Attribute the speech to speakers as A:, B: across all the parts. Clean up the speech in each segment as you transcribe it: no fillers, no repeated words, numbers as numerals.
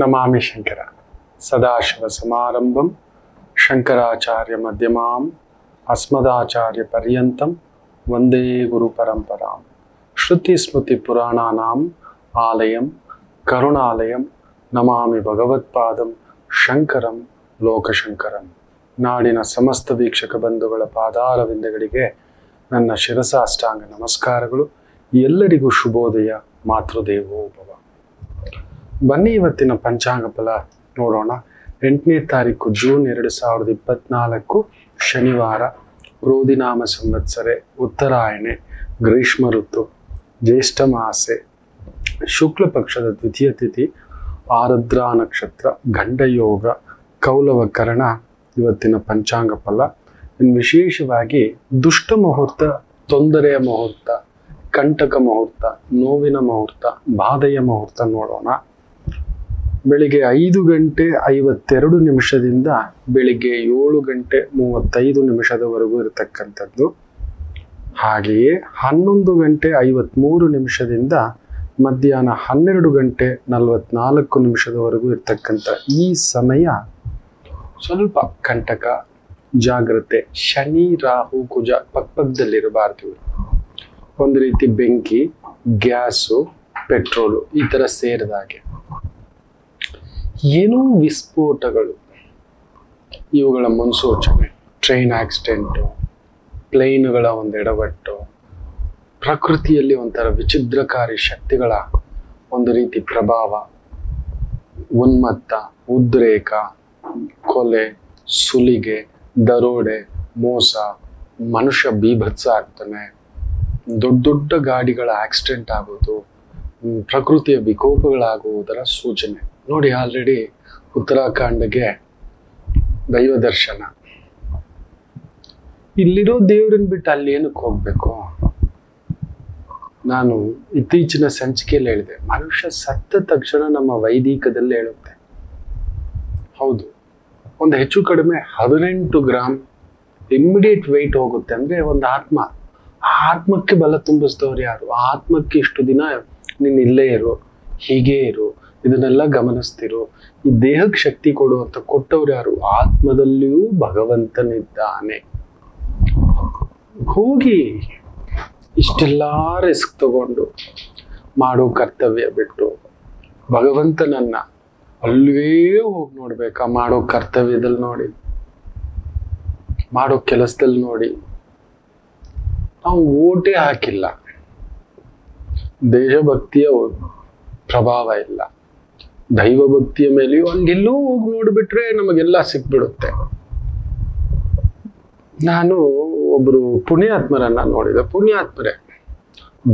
A: ನಮಾಮಿ ಶಂಕರ ಸದಾಶಿವ ಸಮಾರಂಭಂ ಶಂಕರಾಚಾರ್ಯ ಮಧ್ಯಮಾಂ ಅಸ್ಮದಾಚಾರ್ಯ ಪರ್ಯಂತಂ ವಂದೇ ಗುರು ಪರಂಪರಾಂ ಶ್ರುತಿ ಸ್ಮೃತಿ ಪುರಾಣಾನಾಂ ಆಲಯಂ ಕರುಣಾಲಯಂ ನಮಾಮಿ ಭಗವತ್ಪಾದಂ ಶಂಕರಂ ಲೋಕಶಂಕರಂ. ನಾಡಿನ ಸಮಸ್ತ ವೀಕ್ಷಕ ಬಂಧುಗಳ ಪಾದಾರವಿಂದಗಳಿಗೆ ನನ್ನ ಶಿರಸಾಷ್ಟಾಂಗ ನಮಸ್ಕಾರಗಳು. ಎಲ್ಲರಿಗೂ ಶುಭೋದಯ. ಮಾತೃದೇವೋಭವ. ಬನ್ನಿ ಇವತ್ತಿನ ಪಂಚಾಂಗ ಫಲ ನೋಡೋಣ. 8ನೇ ತಾರೀಕು ಜೂನ್ 2024 ಶನಿವಾರ, ಕ್ರೋಧಿನಾಮ ಸಂವತ್ಸರೆ, ಉತ್ತರಾಯಣೆ, ಗ್ರೀಷ್ಮ ಋತು, ಜ್ಯೇಷ್ಠ ಮಾಸೆ, ಶುಕ್ಲ ಪಕ್ಷದ ದ್ವಿತೀಯ ತಿಥಿ, ಆರುದ್ರಾ ನಕ್ಷತ್ರ, ಗಂಡಯೋಗ, ಕೌಲವ ಕರ್ಣ. ಇವತ್ತಿನ ಪಂಚಾಂಗ ಫಲ ಇನ್ನು ವಿಶೇಷವಾಗಿ ದುಷ್ಟ ಮುಹೂರ್ತ, ತೊಂದರೆಯ ಮುಹೂರ್ತ, ಕಂಟಕ ಮುಹೂರ್ತ, ನೋವಿನ ಮುಹೂರ್ತ, ಬಾಧೆಯ ಮುಹೂರ್ತ ನೋಡೋಣ. ಬೆಳಿಗ್ಗೆ 5 ಗಂಟೆ 52 ನಿಮಿಷದಿಂದ ಬೆಳಿಗ್ಗೆ 7 ಗಂಟೆ 35 ನಿಮಿಷದವರೆಗೂ ಇರತಕ್ಕಂಥದ್ದು. ಹಾಗೆಯೇ 11 ಗಂಟೆ 53 ನಿಮಿಷದಿಂದ ಮಧ್ಯಾಹ್ನ 12 ಗಂಟೆ 44 ನಿಮಿಷದವರೆಗೂ ಇರ್ತಕ್ಕಂಥ ಈ ಸಮಯ ಸ್ವಲ್ಪ ಕಂಟಕ, ಜಾಗ್ರತೆ. ಶನಿ, ರಾಹು, ಕುಜ ಪಕ್ಕದಲ್ಲಿರಬಾರ್ದು. ಒಂದು ರೀತಿ ಬೆಂಕಿ, ಗ್ಯಾಸು, ಪೆಟ್ರೋಲು ಈ ಥರ ಸೇರಿದಾಗೆ ಏನೋ ವಿಸ್ಫೋಟಗಳು, ಇವುಗಳ ಮುನ್ಸೂಚನೆ. ಟ್ರೈನ್ ಆಕ್ಸಿಡೆಂಟು, ಪ್ಲೇನುಗಳ ಒಂದು ಎಡವಟ್ಟು, ಪ್ರಕೃತಿಯಲ್ಲಿ ಒಂಥರ ವಿಚಿದ್ರಕಾರಿ ಶಕ್ತಿಗಳ ಒಂದು ರೀತಿ ಪ್ರಭಾವ, ಉನ್ಮತ್ತ, ಉದ್ರೇಕ, ಕೊಲೆ, ಸುಲಿಗೆ, ದರೋಡೆ, ಮೋಸ, ಮನುಷ್ಯ ಬೀಭತ್ಸ ಆಗ್ತಾನೆ, ದೊಡ್ಡ ದೊಡ್ಡ ಗಾಡಿಗಳ ಆಕ್ಸಿಡೆಂಟ್ ಆಗೋದು, ಪ್ರಕೃತಿಯ ವಿಕೋಪಗಳಾಗುವುದರ ಸೂಚನೆ. ನೋಡಿ, ಆಲ್ರೆಡಿ ಉತ್ತರಾಖಂಡ್ಗೆ ದೈವ ದರ್ಶನ. ಇಲ್ಲಿರೋ ದೇವ್ರನ್ನ ಬಿಟ್ಟು ಅಲ್ಲಿ ಏನಕ್ಕೆ ಹೋಗ್ಬೇಕು? ನಾನು ಇತ್ತೀಚಿನ ಸಂಚಿಕೆಯಲ್ಲಿ ಹೇಳಿದೆ, ಮನುಷ್ಯ ಸತ್ತ ತಕ್ಷಣ ನಮ್ಮ ವೈದಿಕದಲ್ಲಿ ಹೇಳುತ್ತೆ. ಹೌದು, ಒಂದು ಹೆಚ್ಚು ಕಡಿಮೆ 18 ಗ್ರಾಮ್ ಇಮ್ಮಿಡಿಯೇಟ್ ವೆಯ್ಟ್ ಹೋಗುತ್ತೆ. ಅಂದ್ರೆ ಒಂದು ಆತ್ಮ, ಆ ಆತ್ಮಕ್ಕೆ ಬಲ ತುಂಬಿಸಿದವ್ರು ಯಾರು? ಆ ಆತ್ಮಕ್ಕೆ ಇಷ್ಟು ದಿನ ನೀನು ಇಲ್ಲೇ ಇರು, ಹೀಗೆ ಇರು, ಇದನ್ನೆಲ್ಲ ಗಮನಿಸ್ತಿರು, ಈ ದೇಹಕ್ಕೆ ಶಕ್ತಿ ಕೊಡುವಂತ ಕೊಟ್ಟವ್ರು ಯಾರು? ಆತ್ಮದಲ್ಲಿಯೂ ಭಗವಂತನಿದ್ದಾನೆ. ಹೋಗಿ ಇಷ್ಟೆಲ್ಲ ರಿಸ್ಕ್ ತಗೊಂಡು ಮಾಡೋ ಕರ್ತವ್ಯ ಬಿಟ್ಟು ಭಗವಂತನನ್ನ ಅಲ್ಲೇ ಹೋಗಿ ನೋಡ್ಬೇಕಾ? ಮಾಡೋ ಕರ್ತವ್ಯದಲ್ಲಿ ನೋಡಿ, ಮಾಡೋ ಕೆಲಸದಲ್ಲಿ ನೋಡಿ. ನಾವು ಓಟೇ ಹಾಕಿಲ್ಲ, ದೇಶಭಕ್ತಿಯ ಪ್ರಭಾವ ಇಲ್ಲ, ದೈವ ಭಕ್ತಿಯ ಮೇಲೆಯೂ ಅಲ್ಲೆಲ್ಲೋ ಹೋಗಿ ನೋಡ್ಬಿಟ್ರೆ ನಮಗೆಲ್ಲ ಸಿಕ್ಬಿಡುತ್ತೆ. ನಾನು ಒಬ್ರು ಪುಣ್ಯಾತ್ಮರನ್ನ ನೋಡಿದೆ. ಪುಣ್ಯಾತ್ಮರೇ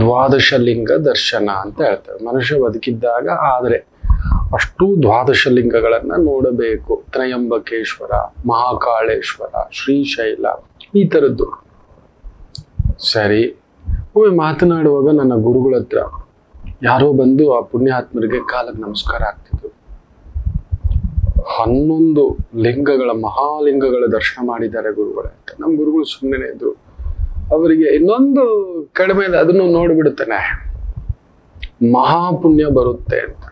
A: 12 ಲಿಂಗ ದರ್ಶನ ಅಂತ ಹೇಳ್ತಾರೆ. ಮನುಷ್ಯ ಬದುಕಿದ್ದಾಗ ಆದ್ರೆ ಅಷ್ಟು 12 ಲಿಂಗಗಳನ್ನ ನೋಡಬೇಕು. ತ್ರಯಂಬಕೇಶ್ವರ, ಮಹಾಕಾಳೇಶ್ವರ, ಶ್ರೀಶೈಲ, ಈ ಥರದ್ದು. ಸರಿ, ಒಮ್ಮೆ ಮಾತನಾಡುವಾಗ ನನ್ನ ಗುರುಗಳ ಹತ್ರ ಯಾರೋ ಬಂದು ಆ ಪುಣ್ಯಾತ್ಮರಿಗೆ ಕಾಲಕ್ಕೆ ನಮಸ್ಕಾರ ಆಗ್ತಿದ್ರು. 11 ಲಿಂಗಗಳ, ಮಹಾಲಿಂಗಗಳ ದರ್ಶನ ಮಾಡಿದ್ದಾರೆ ಗುರುಗಳೇ ಅಂತ. ನಮ್ಮ ಗುರುಗಳು ಸುಮ್ಮನೆ ಇದ್ರು. ಅವರಿಗೆ ಇನ್ನೊಂದು ಕಡಿಮೆ ಇದೆ, ಅದನ್ನು ನೋಡ್ಬಿಡುತ್ತಾನೆ, ಮಹಾಪುಣ್ಯ ಬರುತ್ತೆ ಅಂತ.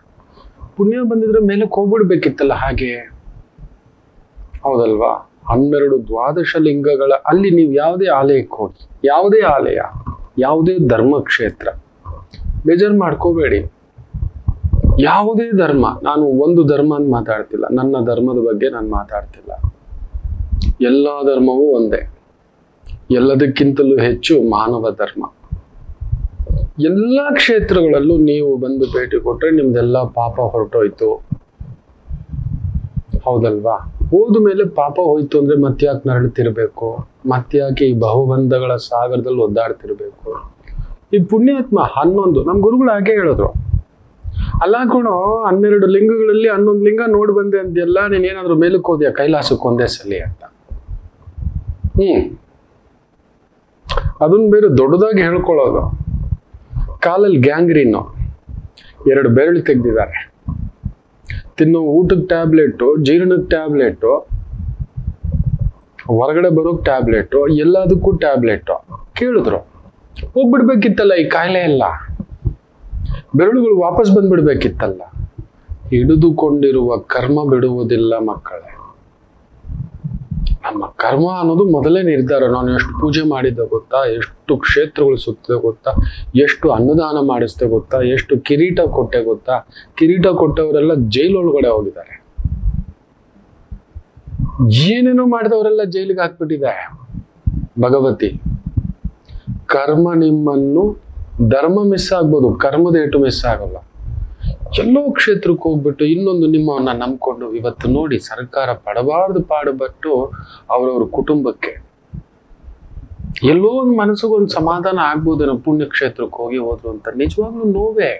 A: ಪುಣ್ಯ ಬಂದಿದ್ರೆ ಮೇಲಕ್ಕೆ ಹೋಗ್ಬಿಡ್ಬೇಕಿತ್ತಲ್ಲ, ಹಾಗೆ ಹೌದಲ್ವಾ? 12 ಲಿಂಗಗಳ ಅಲ್ಲಿ ನೀವು ಯಾವುದೇ ಆಲಯಕ್ಕೆ ಹೋಗಿ, ಯಾವುದೇ ಆಲಯ, ಯಾವುದೇ ಧರ್ಮಕ್ಷೇತ್ರ, ಬೇಜಾರು ಮಾಡ್ಕೋಬೇಡಿ. ಯಾವುದೇ ಧರ್ಮ, ನಾನು ಒಂದು ಧರ್ಮ ಅಂತ ಮಾತಾಡ್ತಿಲ್ಲ, ನನ್ನ ಧರ್ಮದ ಬಗ್ಗೆ ನಾನು ಮಾತಾಡ್ತಿಲ್ಲ. ಎಲ್ಲ ಧರ್ಮವೂ ಒಂದೇ. ಎಲ್ಲದಕ್ಕಿಂತಲೂ ಹೆಚ್ಚು ಮಾನವ ಧರ್ಮ. ಎಲ್ಲ ಕ್ಷೇತ್ರಗಳಲ್ಲೂ ನೀವು ಬಂದು ಭೇಟಿ ಕೊಟ್ರೆ ನಿಮ್ದೆಲ್ಲ ಪಾಪ ಹೊರಟೋಯ್ತು, ಹೌದಲ್ವಾ? ಹೋದ ಮೇಲೆ ಪಾಪ ಹೋಯ್ತು ಅಂದ್ರೆ ಮತ್ತ್ಯಾಕೆ ನರಳುತ್ತಿರ್ಬೇಕು? ಮತ್ತ್ಯಾಕೆ ಈ ಬಹುಬಂಧಗಳ ಸಾಗರದಲ್ಲಿ ಒದ್ದಾಡ್ತಿರ್ಬೇಕು? ಈ ಪುಣ್ಯಾತ್ಮ 11, ನಮ್ಮ ಗುರುಗಳು ಹಾಗೆ ಹೇಳಿದ್ರು. ಅಲ್ಲ ಕಣೋ, 12 ಲಿಂಗಗಳಲ್ಲಿ 11 ಲಿಂಗ ನೋಡಿ ಬಂದೆ ಅಂತೆಲ್ಲ, ನೀನೇನಾದ್ರೂ ಮೇಲಕ್ಕೆ ಹೋದ್ಯಾ ಕೈಲಾಸಕ್ಕೆ ಒಂದೇ ಸಲಿ ಅಂತ? ಅದನ್ನ ಬೇರೆ ದೊಡ್ಡದಾಗಿ ಹೇಳ್ಕೊಳ್ಳೋದು. ಕಾಲಲ್ಲಿ ಗ್ಯಾಂಗ್ರೀನು, 2 ಬೆರಳು ತೆಗ್ದಿದ್ದಾರೆ. ತಿನ್ನೋ ಊಟಕ್ಕೆ ಟ್ಯಾಬ್ಲೆಟು, ಜೀರ್ಣಕ್ಕೆ ಟ್ಯಾಬ್ಲೆಟು, ಹೊರಗಡೆ ಬರೋಕ್ ಟ್ಯಾಬ್ಲೆಟು, ಎಲ್ಲದಕ್ಕೂ ಟ್ಯಾಬ್ಲೆಟು. ಕೇಳಿದ್ರು, ಹೋಗ್ಬಿಡ್ಬೇಕಿತ್ತಲ್ಲ ಈ ಕಾಯಿಲೆ ಎಲ್ಲ, ಬೆರಳುಗಳು ವಾಪಸ್ ಬಂದ್ಬಿಡ್ಬೇಕಿತ್ತಲ್ಲ. ಹಿಡಿದುಕೊಂಡಿರುವ ಕರ್ಮ ಬಿಡುವುದಿಲ್ಲ ಮಕ್ಕಳೇ. ನಮ್ಮ ಕರ್ಮ ಅನ್ನೋದು ಮೊದಲೇ ನಿರ್ಧಾರ. ನಾನು ಎಷ್ಟು ಪೂಜೆ ಮಾಡಿದ್ದೆ ಗೊತ್ತಾ, ಎಷ್ಟು ಕ್ಷೇತ್ರಗಳು ಸುತ್ತಿದೆ ಗೊತ್ತಾ, ಎಷ್ಟು ಅನ್ನದಾನ ಮಾಡಿಸ್ದೆ ಗೊತ್ತಾ, ಎಷ್ಟು ಕಿರೀಟ ಕೊಟ್ಟೆ ಗೊತ್ತಾ. ಕಿರೀಟ ಕೊಟ್ಟವರೆಲ್ಲ ಜೈಲೊಳಗಡೆ ಹೋಗಿದ್ದಾರೆ. ಏನೇನೋ ಮಾಡಿದವರೆಲ್ಲ ಜೈಲಿಗೆ ಹಾಕ್ಬಿಟ್ಟಿದ್ದಾರೆ. ಭಗವತಿ, ಕರ್ಮ ನಿಮ್ಮನ್ನು, ಧರ್ಮ ಮಿಸ್ ಆಗ್ಬೋದು, ಕರ್ಮದ ಏಟು ಮಿಸ್ ಆಗಲ್ಲ. ಎಲ್ಲೋ ಕ್ಷೇತ್ರಕ್ಕೆ ಹೋಗ್ಬಿಟ್ಟು ಇನ್ನೊಂದು ನಿಮ್ಮವನ್ನ ನಂಬ್ಕೊಂಡು ಇವತ್ತು ನೋಡಿ ಸರ್ಕಾರ ಪಡಬಾರ್ದು ಪಾಡುಬಟ್ಟು ಅವ್ರವ್ರ ಕುಟುಂಬಕ್ಕೆ ಎಲ್ಲೋ ಒಂದು ಮನಸ್ಸಿಗೊಂದು ಸಮಾಧಾನ ಆಗ್ಬೋದೇನೋ ಪುಣ್ಯಕ್ಷೇತ್ರಕ್ಕೆ ಹೋದ್ರು ಅಂತ. ನಿಜವಾಗ್ಲೂ ನೋವೇ.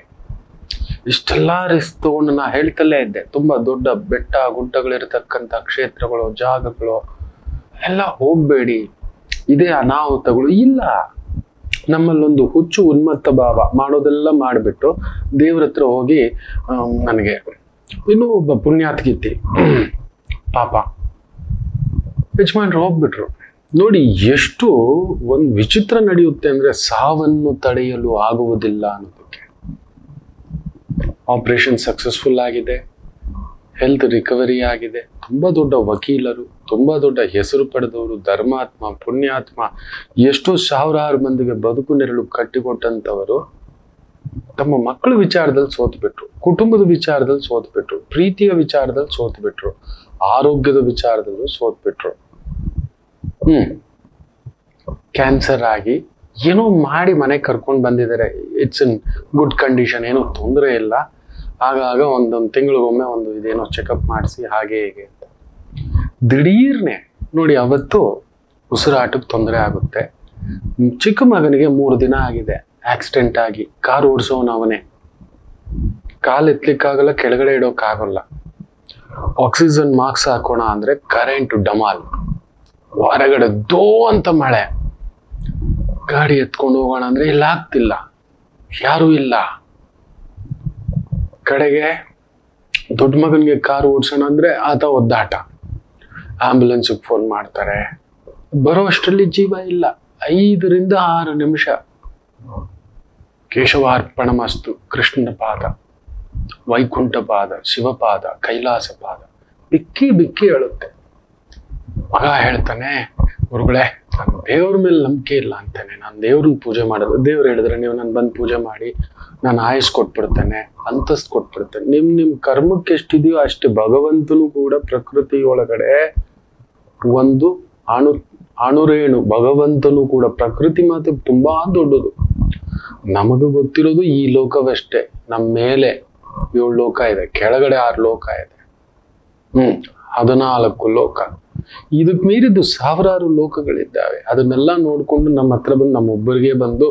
A: ಇಷ್ಟೆಲ್ಲ ರಿಸ್ಕ್ ತಗೊಂಡು ನಾ ಹೇಳ್ತಲೇ ಇದ್ದೆ, ತುಂಬಾ ದೊಡ್ಡ ಬೆಟ್ಟ ಗುಡ್ಡಗಳಿರ್ತಕ್ಕಂಥ ಕ್ಷೇತ್ರಗಳು, ಜಾಗಗಳು ಎಲ್ಲ ಹೋಗ್ಬೇಡಿ. ಇದೇ ಅನಾಹುತಗಳು ಇಲ್ಲ. ನಮ್ಮಲ್ಲೊಂದು ಹುಚ್ಚು ಉನ್ಮತ್ತ ಭಾವ, ಮಾಡೋದೆಲ್ಲ ಮಾಡಿಬಿಟ್ಟು ದೇವ್ರ ಹತ್ರ ಹೋಗಿ ನನಗೆ ಇನ್ನೂ ಒಬ್ಬ ಪುಣ್ಯಾತ್ಗಿತ್ತಿ ಪಾಪ ಯಜಮಾನ್ರು ಹೋಗ್ಬಿಟ್ರು. ನೋಡಿ ಎಷ್ಟು ಒಂದು ವಿಚಿತ್ರ ನಡೆಯುತ್ತೆ ಅಂದ್ರೆ, ಸಾವನ್ನು ತಡೆಯಲು ಆಗುವುದಿಲ್ಲ ಅನ್ನೋದಕ್ಕೆ. ಆಪರೇಷನ್ ಸಕ್ಸಸ್ಫುಲ್ ಆಗಿದೆ, ಹೆಲ್ತ್ ರಿಕವರಿ ಆಗಿದೆ, ತುಂಬಾ ದೊಡ್ಡ ವಕೀಲರು, ತುಂಬಾ ದೊಡ್ಡ ಹೆಸರು ಪಡೆದವರು, ಧರ್ಮಾತ್ಮ, ಪುಣ್ಯಾತ್ಮ, ಎಷ್ಟೋ ಸಾವಿರಾರು ಮಂದಿಗೆ ಬದುಕು ನೆರಳು ಕಟ್ಟಿಕೊಟ್ಟಂತವರು ತಮ್ಮ ಮಕ್ಕಳ ವಿಚಾರದಲ್ಲಿ ಸೋತ್ಬಿಟ್ರು, ಕುಟುಂಬದ ವಿಚಾರದಲ್ಲಿ ಸೋತ್ಬಿಟ್ರು, ಪ್ರೀತಿಯ ವಿಚಾರದಲ್ಲಿ ಸೋತ್ಬಿಟ್ರು, ಆರೋಗ್ಯದ ವಿಚಾರದಲ್ಲೂ ಸೋತ್ಬಿಟ್ರು. ಕ್ಯಾನ್ಸರ್ ಆಗಿ ಏನೋ ಮಾಡಿ ಮನೆಗೆ ಕರ್ಕೊಂಡು ಬಂದಿದ್ದಾರೆ. ಇಟ್ಸ್ ಇನ್ ಗುಡ್ ಕಂಡೀಷನ್, ಏನೋ ತೊಂದರೆ ಇಲ್ಲ. ಆಗಾಗ ಒಂದೊಂದು ತಿಂಗಳಿಗೊಮ್ಮೆ ಒಂದು ಇದೇನೋ ಚೆಕಪ್ ಮಾಡಿಸಿ ಹಾಗೆ ಹೀಗೆ ಅಂತ. ದಿಢೀರ್ನೆ ನೋಡಿ ಅವತ್ತು ಉಸಿರಾಟಕ್ಕೆ ತೊಂದರೆ ಆಗುತ್ತೆ. ಚಿಕ್ಕ ಮಗನಿಗೆ 3 ದಿನ ಆಗಿದೆ ಆಕ್ಸಿಡೆಂಟ್ ಆಗಿ. ಕಾರ್ ಓಡಿಸೋನು ಅವನೇ, ಕಾಲು ಎತ್ತಲಿಕ್ಕಾಗಲ್ಲ, ಕೆಳಗಡೆ ಇಡೋಕ್ಕಾಗಲ್ಲ. ಆಕ್ಸಿಜನ್ ಮಾಸ್ಕ್ ಹಾಕೋಣ ಅಂದ್ರೆ ಕರೆಂಟ್ ಡಮಾಲ್, ಹೊರಗಡೆ ದೋ ಅಂತ ಮಳೆ. ಗಾಡಿ ಎತ್ಕೊಂಡು ಹೋಗೋಣ ಅಂದ್ರೆ ಇಲ್ಲ, ಆಗ್ತಿಲ್ಲ, ಯಾರೂ ಇಲ್ಲ. ಕಡೆಗೆ ದೊಡ್ಡ ಮಗನಿಗೆ ಕಾರು ಓಡಿಸೋಣ ಅಂದ್ರೆ ಆತ ಒದ್ದಾಟ. ಆಂಬ್ಯುಲೆನ್ಸ್ಗೆ ಫೋನ್ ಮಾಡ್ತಾರೆ. ಬರೋ ಅಷ್ಟರಲ್ಲಿ ಜೀವ ಇಲ್ಲ. 5 ರಿಂದ 6 ನಿಮಿಷ ಕೇಶವಾರ್ಪಣಮಸ್ತು, ಕೃಷ್ಣನ ಪಾದ, ವೈಕುಂಠ ಪಾದ, ಶಿವಪಾದ, ಕೈಲಾಸ ಪಾದ, ಬಿಕ್ಕಿ ಬಿಕ್ಕಿ ಹೇಳುತ್ತೆ. ಮಗ ಹೇಳ್ತಾನೆ, ಗುರುಗಳೇ ನಾನು ದೇವ್ರ ಮೇಲೆ ನಂಬಿಕೆ ಇಲ್ಲ ಅಂತಾನೆ, ನಾನು ದೇವ್ರನ್ನ ಪೂಜೆ ಮಾಡೋದು. ದೇವ್ರು ಹೇಳಿದ್ರೆ ನೀವು ನಾನು ಬಂದು ಪೂಜೆ ಮಾಡಿ ನಾನು ಆಯುಸ್ ಕೊಟ್ಬಿಡ್ತೇನೆ, ಅಂತಸ್ತು ಕೊಟ್ಬಿಡ್ತೇನೆ. ನಿಮ್ ಕರ್ಮಕ್ಕೆ ಎಷ್ಟಿದೆಯೋ ಅಷ್ಟೇ ಭಗವಂತನು ಕೂಡ ಪ್ರಕೃತಿ ಒಳಗಡೆ ಒಂದು ಅಣುರೇಣು. ಭಗವಂತನು ಕೂಡ ಪ್ರಕೃತಿ ಮಾತ್ರ ತುಂಬಾ ದೊಡ್ಡದು. ನಮಗೂ ಗೊತ್ತಿರೋದು ಈ ಲೋಕವಷ್ಟೇ. ನಮ್ಮ ಮೇಲೆ 7 ಲೋಕ ಇದೆ, ಕೆಳಗಡೆ 6 ಲೋಕ ಇದೆ. 14 ಲೋಕ. ಇದಕ್ ಮೀರಿದ್ದು ಸಾವಿರಾರು ಲೋಕಗಳಿದ್ದಾವೆ. ಅದನ್ನೆಲ್ಲ ನೋಡ್ಕೊಂಡು ನಮ್ಮ ಹತ್ರ ಬಂದು ನಮ್ಮೊಬ್ಬರಿಗೆ ಬಂದು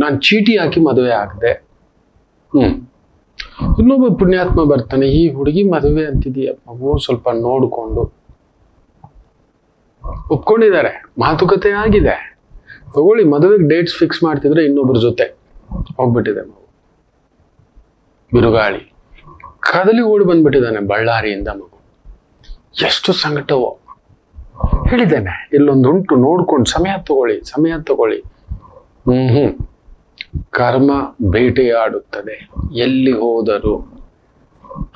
A: ನಾನು ಚೀಟಿ ಹಾಕಿ ಮದುವೆ ಆಗದೆ. ಇನ್ನೊಬ್ಬ ಪುಣ್ಯಾತ್ಮ ಬರ್ತಾನೆ, ಈ ಹುಡುಗಿ ಮದುವೆ ಅಂತಿದೀಯ ಮಗು, ಸ್ವಲ್ಪ ನೋಡ್ಕೊಂಡು. ಒಪ್ಕೊಂಡಿದ್ದಾರೆ, ಮಾತುಕತೆ ಆಗಿದೆ, ತಗೊಳ್ಳಿ ಮದುವೆಗೆ ಡೇಟ್ಸ್ ಫಿಕ್ಸ್ ಮಾಡ್ತಿದ್ರೆ ಇನ್ನೊಬ್ಬರ ಜೊತೆ ಹೋಗ್ಬಿಟ್ಟಿದೆ ಮಗು. ಬಿರುಗಾಳಿ ಕದಲಿ ಓಡಿ ಬಂದ್ಬಿಟ್ಟಿದ್ದಾನೆ ಬಳ್ಳಾರಿಯಿಂದ ಮಗು. ಎಷ್ಟು ಸಂಕಟವೋ ಹೇಳಿದ್ದೇನೆ. ಇಲ್ಲೊಂದುಂಟು, ನೋಡ್ಕೊಂಡು ಸಮಯ ತಗೊಳ್ಳಿ. ಕರ್ಮ ಬೇಟೆಯಾಡುತ್ತದೆ ಎಲ್ಲಿ ಹೋದರು.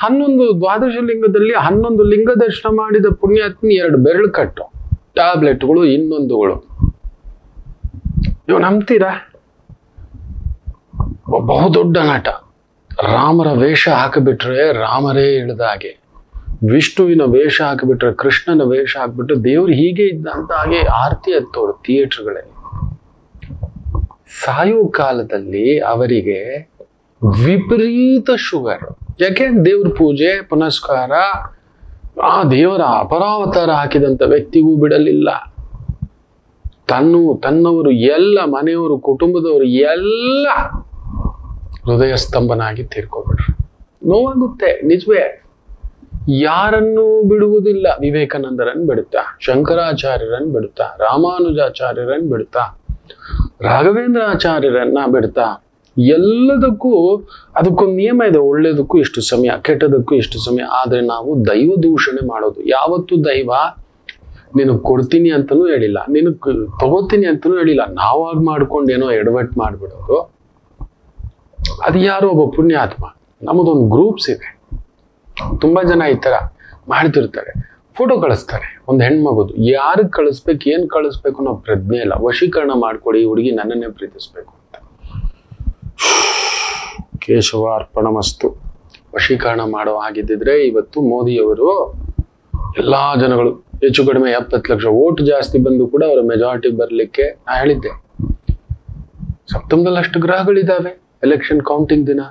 A: 11 ದ್ವಾದಶ ಲಿಂಗದಲ್ಲಿ 11 ಲಿಂಗ ದರ್ಶನ ಮಾಡಿದ ಪುಣ್ಯಾತ್ಮಿ 2 ಬೆರಳು ಕಟ್ಟು, ಟ್ಯಾಬ್ಲೆಟ್ಗಳು, ಇನ್ನೊಂದುಗಳು. ನೀವು ನಂಬ್ತೀರಾ? ಬಹುದೊಡ್ಡ ನಟ ರಾಮರ ವೇಷ ಹಾಕಿಬಿಟ್ರೆ ರಾಮರೇ ಇಳಿದ ಹಾಗೆ, ವಿಷ್ಣುವಿನ ವೇಷ ಹಾಕಿಬಿಟ್ರೆ ಕೃಷ್ಣನ ವೇಷ ಹಾಕಿಬಿಟ್ರೆ ದೇವ್ರು ಹೀಗೆ ಇದ್ದಂತ ಹಾಗೆ ಆರತಿ ಹತ್ತೋರು ಥಿಯೇಟರ್ಗಳಲ್ಲಿ. ಸಾಯೋ ಕಾಲದಲ್ಲಿ ಅವರಿಗೆ ವಿಪರೀತ ಶುಗರ್. ಯಾಕೆ? ದೇವ್ರ ಪೂಜೆ ಪುನಸ್ಕಾರ, ಆ ದೇವರ ಅಪರಾವತಾರ ಹಾಕಿದಂತ ವ್ಯಕ್ತಿಗೂ ಬಿಡಲಿಲ್ಲ. ತನ್ನವರು ಎಲ್ಲ, ಮನೆಯವರು, ಕುಟುಂಬದವರು ಎಲ್ಲ ಹೃದಯ ಸ್ತಂಭನಾಗಿ ತೀರ್ಕೊಬಿಟ್ರು. ನೋವಾಗುತ್ತೆ, ನಿಜವೇ. ಯಾರನ್ನೂ ಬಿಡುವುದಿಲ್ಲ. ವಿವೇಕಾನಂದರನ್ನು ಬಿಡುತ್ತಾ, ಶಂಕರಾಚಾರ್ಯರನ್ನು ಬಿಡುತ್ತಾ, ರಾಮಾನುಜಾಚಾರ್ಯರನ್ನು ಬಿಡುತ್ತಾ, ರಾಘವೇಂದ್ರಾಚಾರ್ಯರನ್ನ ಬಿಡ್ತಾ, ಎಲ್ಲದಕ್ಕೂ ಅದಕ್ಕೊಂದು ನಿಯಮ ಇದೆ. ಒಳ್ಳೇದಕ್ಕೂ ಇಷ್ಟು ಸಮಯ, ಕೆಟ್ಟದಕ್ಕೂ ಇಷ್ಟು ಸಮಯ. ಆದ್ರೆ ನಾವು ದೈವ ದೂಷಣೆ ಮಾಡೋದು. ಯಾವತ್ತೂ ದೈವ ನಿನಗ್ ಕೊಡ್ತೀನಿ ಅಂತನೂ ಹೇಳಿಲ್ಲ, ನಿನಗ್ ತಗೋತೀನಿ ಅಂತನೂ ಹೇಳಿಲ್ಲ. ನಾವಾಗ ಮಾಡ್ಕೊಂಡು ಏನೋ ಎಡವಟ್ ಮಾಡ್ಬಿಡೋದು. ಅದು ಯಾರೋ ಒಬ್ಬ ಪುಣ್ಯಾತ್ಮ, ನಮ್ಮದೊಂದು ಗ್ರೂಪ್ಸ್ ಇದೆ, ತುಂಬಾ ಜನ ಈ ತರ ಮಾಡ್ತಿರ್ತಾರೆ, ಫೋಟೋ ಕಳಿಸ್ತಾರೆ ಒಂದು ಹೆಣ್ಮಗುದು, ಯಾರಿಗೆ ಕಳಿಸ್ಬೇಕು ಏನ್ ಕಳಿಸ್ಬೇಕು ಅನ್ನೋ ಪ್ರಜ್ಞೆ ಇಲ್ಲ. ವಶೀಕರಣ ಮಾಡ್ಕೊಡಿ, ಹುಡುಗಿ ನನ್ನನ್ನೇ ಪ್ರೀತಿಸ್ಬೇಕು ಅಂತ. ಕೇಶವ ಅರ್ಪಣಮಸ್ತು. ವಶೀಕರಣ ಮಾಡೋ ಆಗಿದ್ದಿದ್ರೆ ಇವತ್ತು ಮೋದಿಯವರು ಎಲ್ಲಾ ಜನಗಳು ಹೆಚ್ಚು ಕಡಿಮೆ 70 ಲಕ್ಷ ಓಟ್ ಜಾಸ್ತಿ ಬಂದು ಕೂಡ ಅವರ ಮೆಜಾರಿಟಿ ಬರ್ಲಿಕ್ಕೆ ನಾ ಹೇಳಿದ್ದೆ. ಸಪ್ತಮದಲ್ಲಿ ಅಷ್ಟು ಗ್ರಹಗಳಿದ್ದಾವೆ. ಎಲೆಕ್ಷನ್ ಕೌಂಟಿಂಗ್ ದಿನ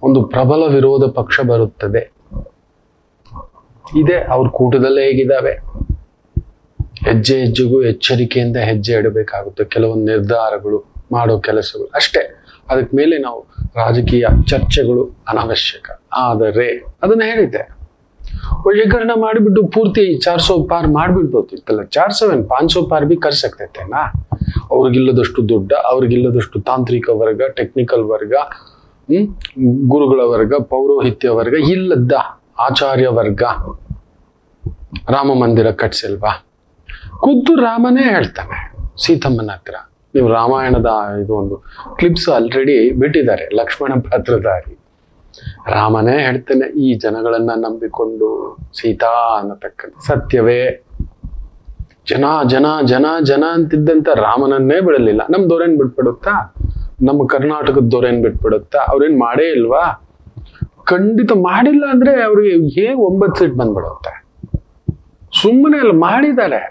A: ಒಂದು ಪ್ರಬಲ ವಿರೋಧ ಪಕ್ಷ ಬರುತ್ತದೆ ಇದೆ. ಅವ್ರ ಕೂಟದಲ್ಲೇ ಹೇಗಿದ್ದಾವೆ. ಹೆಜ್ಜೆ ಹೆಜ್ಜೆಗೂ ಎಚ್ಚರಿಕೆಯಿಂದ ಹೆಜ್ಜೆ ಇಡಬೇಕಾಗುತ್ತೆ. ಕೆಲವೊಂದು ನಿರ್ಧಾರಗಳು ಮಾಡೋ ಕೆಲಸಗಳು ಅಷ್ಟೇ. ಅದಕ್ಕೆ ಮೇಲೆ ನಾವು ರಾಜಕೀಯ ಚರ್ಚೆಗಳು ಅನಾವಶ್ಯಕ. ಆದರೆ ಅದನ್ನ ಹೇಳಿದ್ದೆ, ವಶೀಕರಣ ಮಾಡಿಬಿಟ್ಟು ಪೂರ್ತಿ 400 ಪಾರ್ ಮಾಡಿಬಿಡ್ಬೋದಿತ್ತಲ್ಲ. 400 500 ಪಾರ್ ಬಿ ಕರ್ ಸಕ್ತೈತೆನಾ. ಅವ್ರಿಗಿಲ್ಲದಷ್ಟು ದುಡ್ಡ, ಅವ್ರಿಗಿಲ್ಲದಷ್ಟು ತಾಂತ್ರಿಕ ವರ್ಗ, ಟೆಕ್ನಿಕಲ್ ವರ್ಗ, ಗುರುಗಳ ವರ್ಗ, ಪೌರೋಹಿತ್ಯ ವರ್ಗ, ಇಲ್ಲದ ಆಚಾರ್ಯ ವರ್ಗ. ರಾಮ ಮಂದಿರ ಕಟ್ಸಿಲ್ವಾ? ಖುದ್ದು ರಾಮನೇ ಹೇಳ್ತಾನೆ ಸೀತಮ್ಮನ ಹತ್ರ. ನೀವು ರಾಮಾಯಣದ ಇದು ಒಂದು ಕ್ಲಿಪ್ಸ್ ಆಲ್ರೆಡಿ ಬಿಟ್ಟಿದ್ದಾರೆ, ಲಕ್ಷ್ಮಣ ಪಾತ್ರಧಾರಿ. ರಾಮನೇ ಹೇಳ್ತಾನೆ, ಈ ಜನಗಳನ್ನ ನಂಬಿಕೊಂಡು ಸೀತಾ ಅನ್ನತಕ್ಕಂಥ ಸತ್ಯವೇ. ಜನ ಜನ ಜನ ಜನ ಅಂತಿದ್ದಂತ ರಾಮನನ್ನೇ ಬಿಡಲಿಲ್ಲ. ನಮ್ ದೊರೇನ್ ಬಿಟ್ಬಿಡುತ್ತಾ? ನಮ್ಮ ಕರ್ನಾಟಕದ ದೊರೇನ್ ಬಿಟ್ಬಿಡುತ್ತಾ? ಅವ್ರೇನ್ ಮಾಡೇ ಇಲ್ವಾ? ಖಂಡಿತ ಮಾಡಿಲ್ಲ ಅಂದ್ರೆ ಅವ್ರಿಗೆ ಹೇಗೆ 9 ಸೀಟ್ ಬಂದ್ಬಿಡುತ್ತೆ. ಸುಮ್ಮನೆ ಅಲ್ಲ, ಮಾಡಿದ್ದಾರೆ.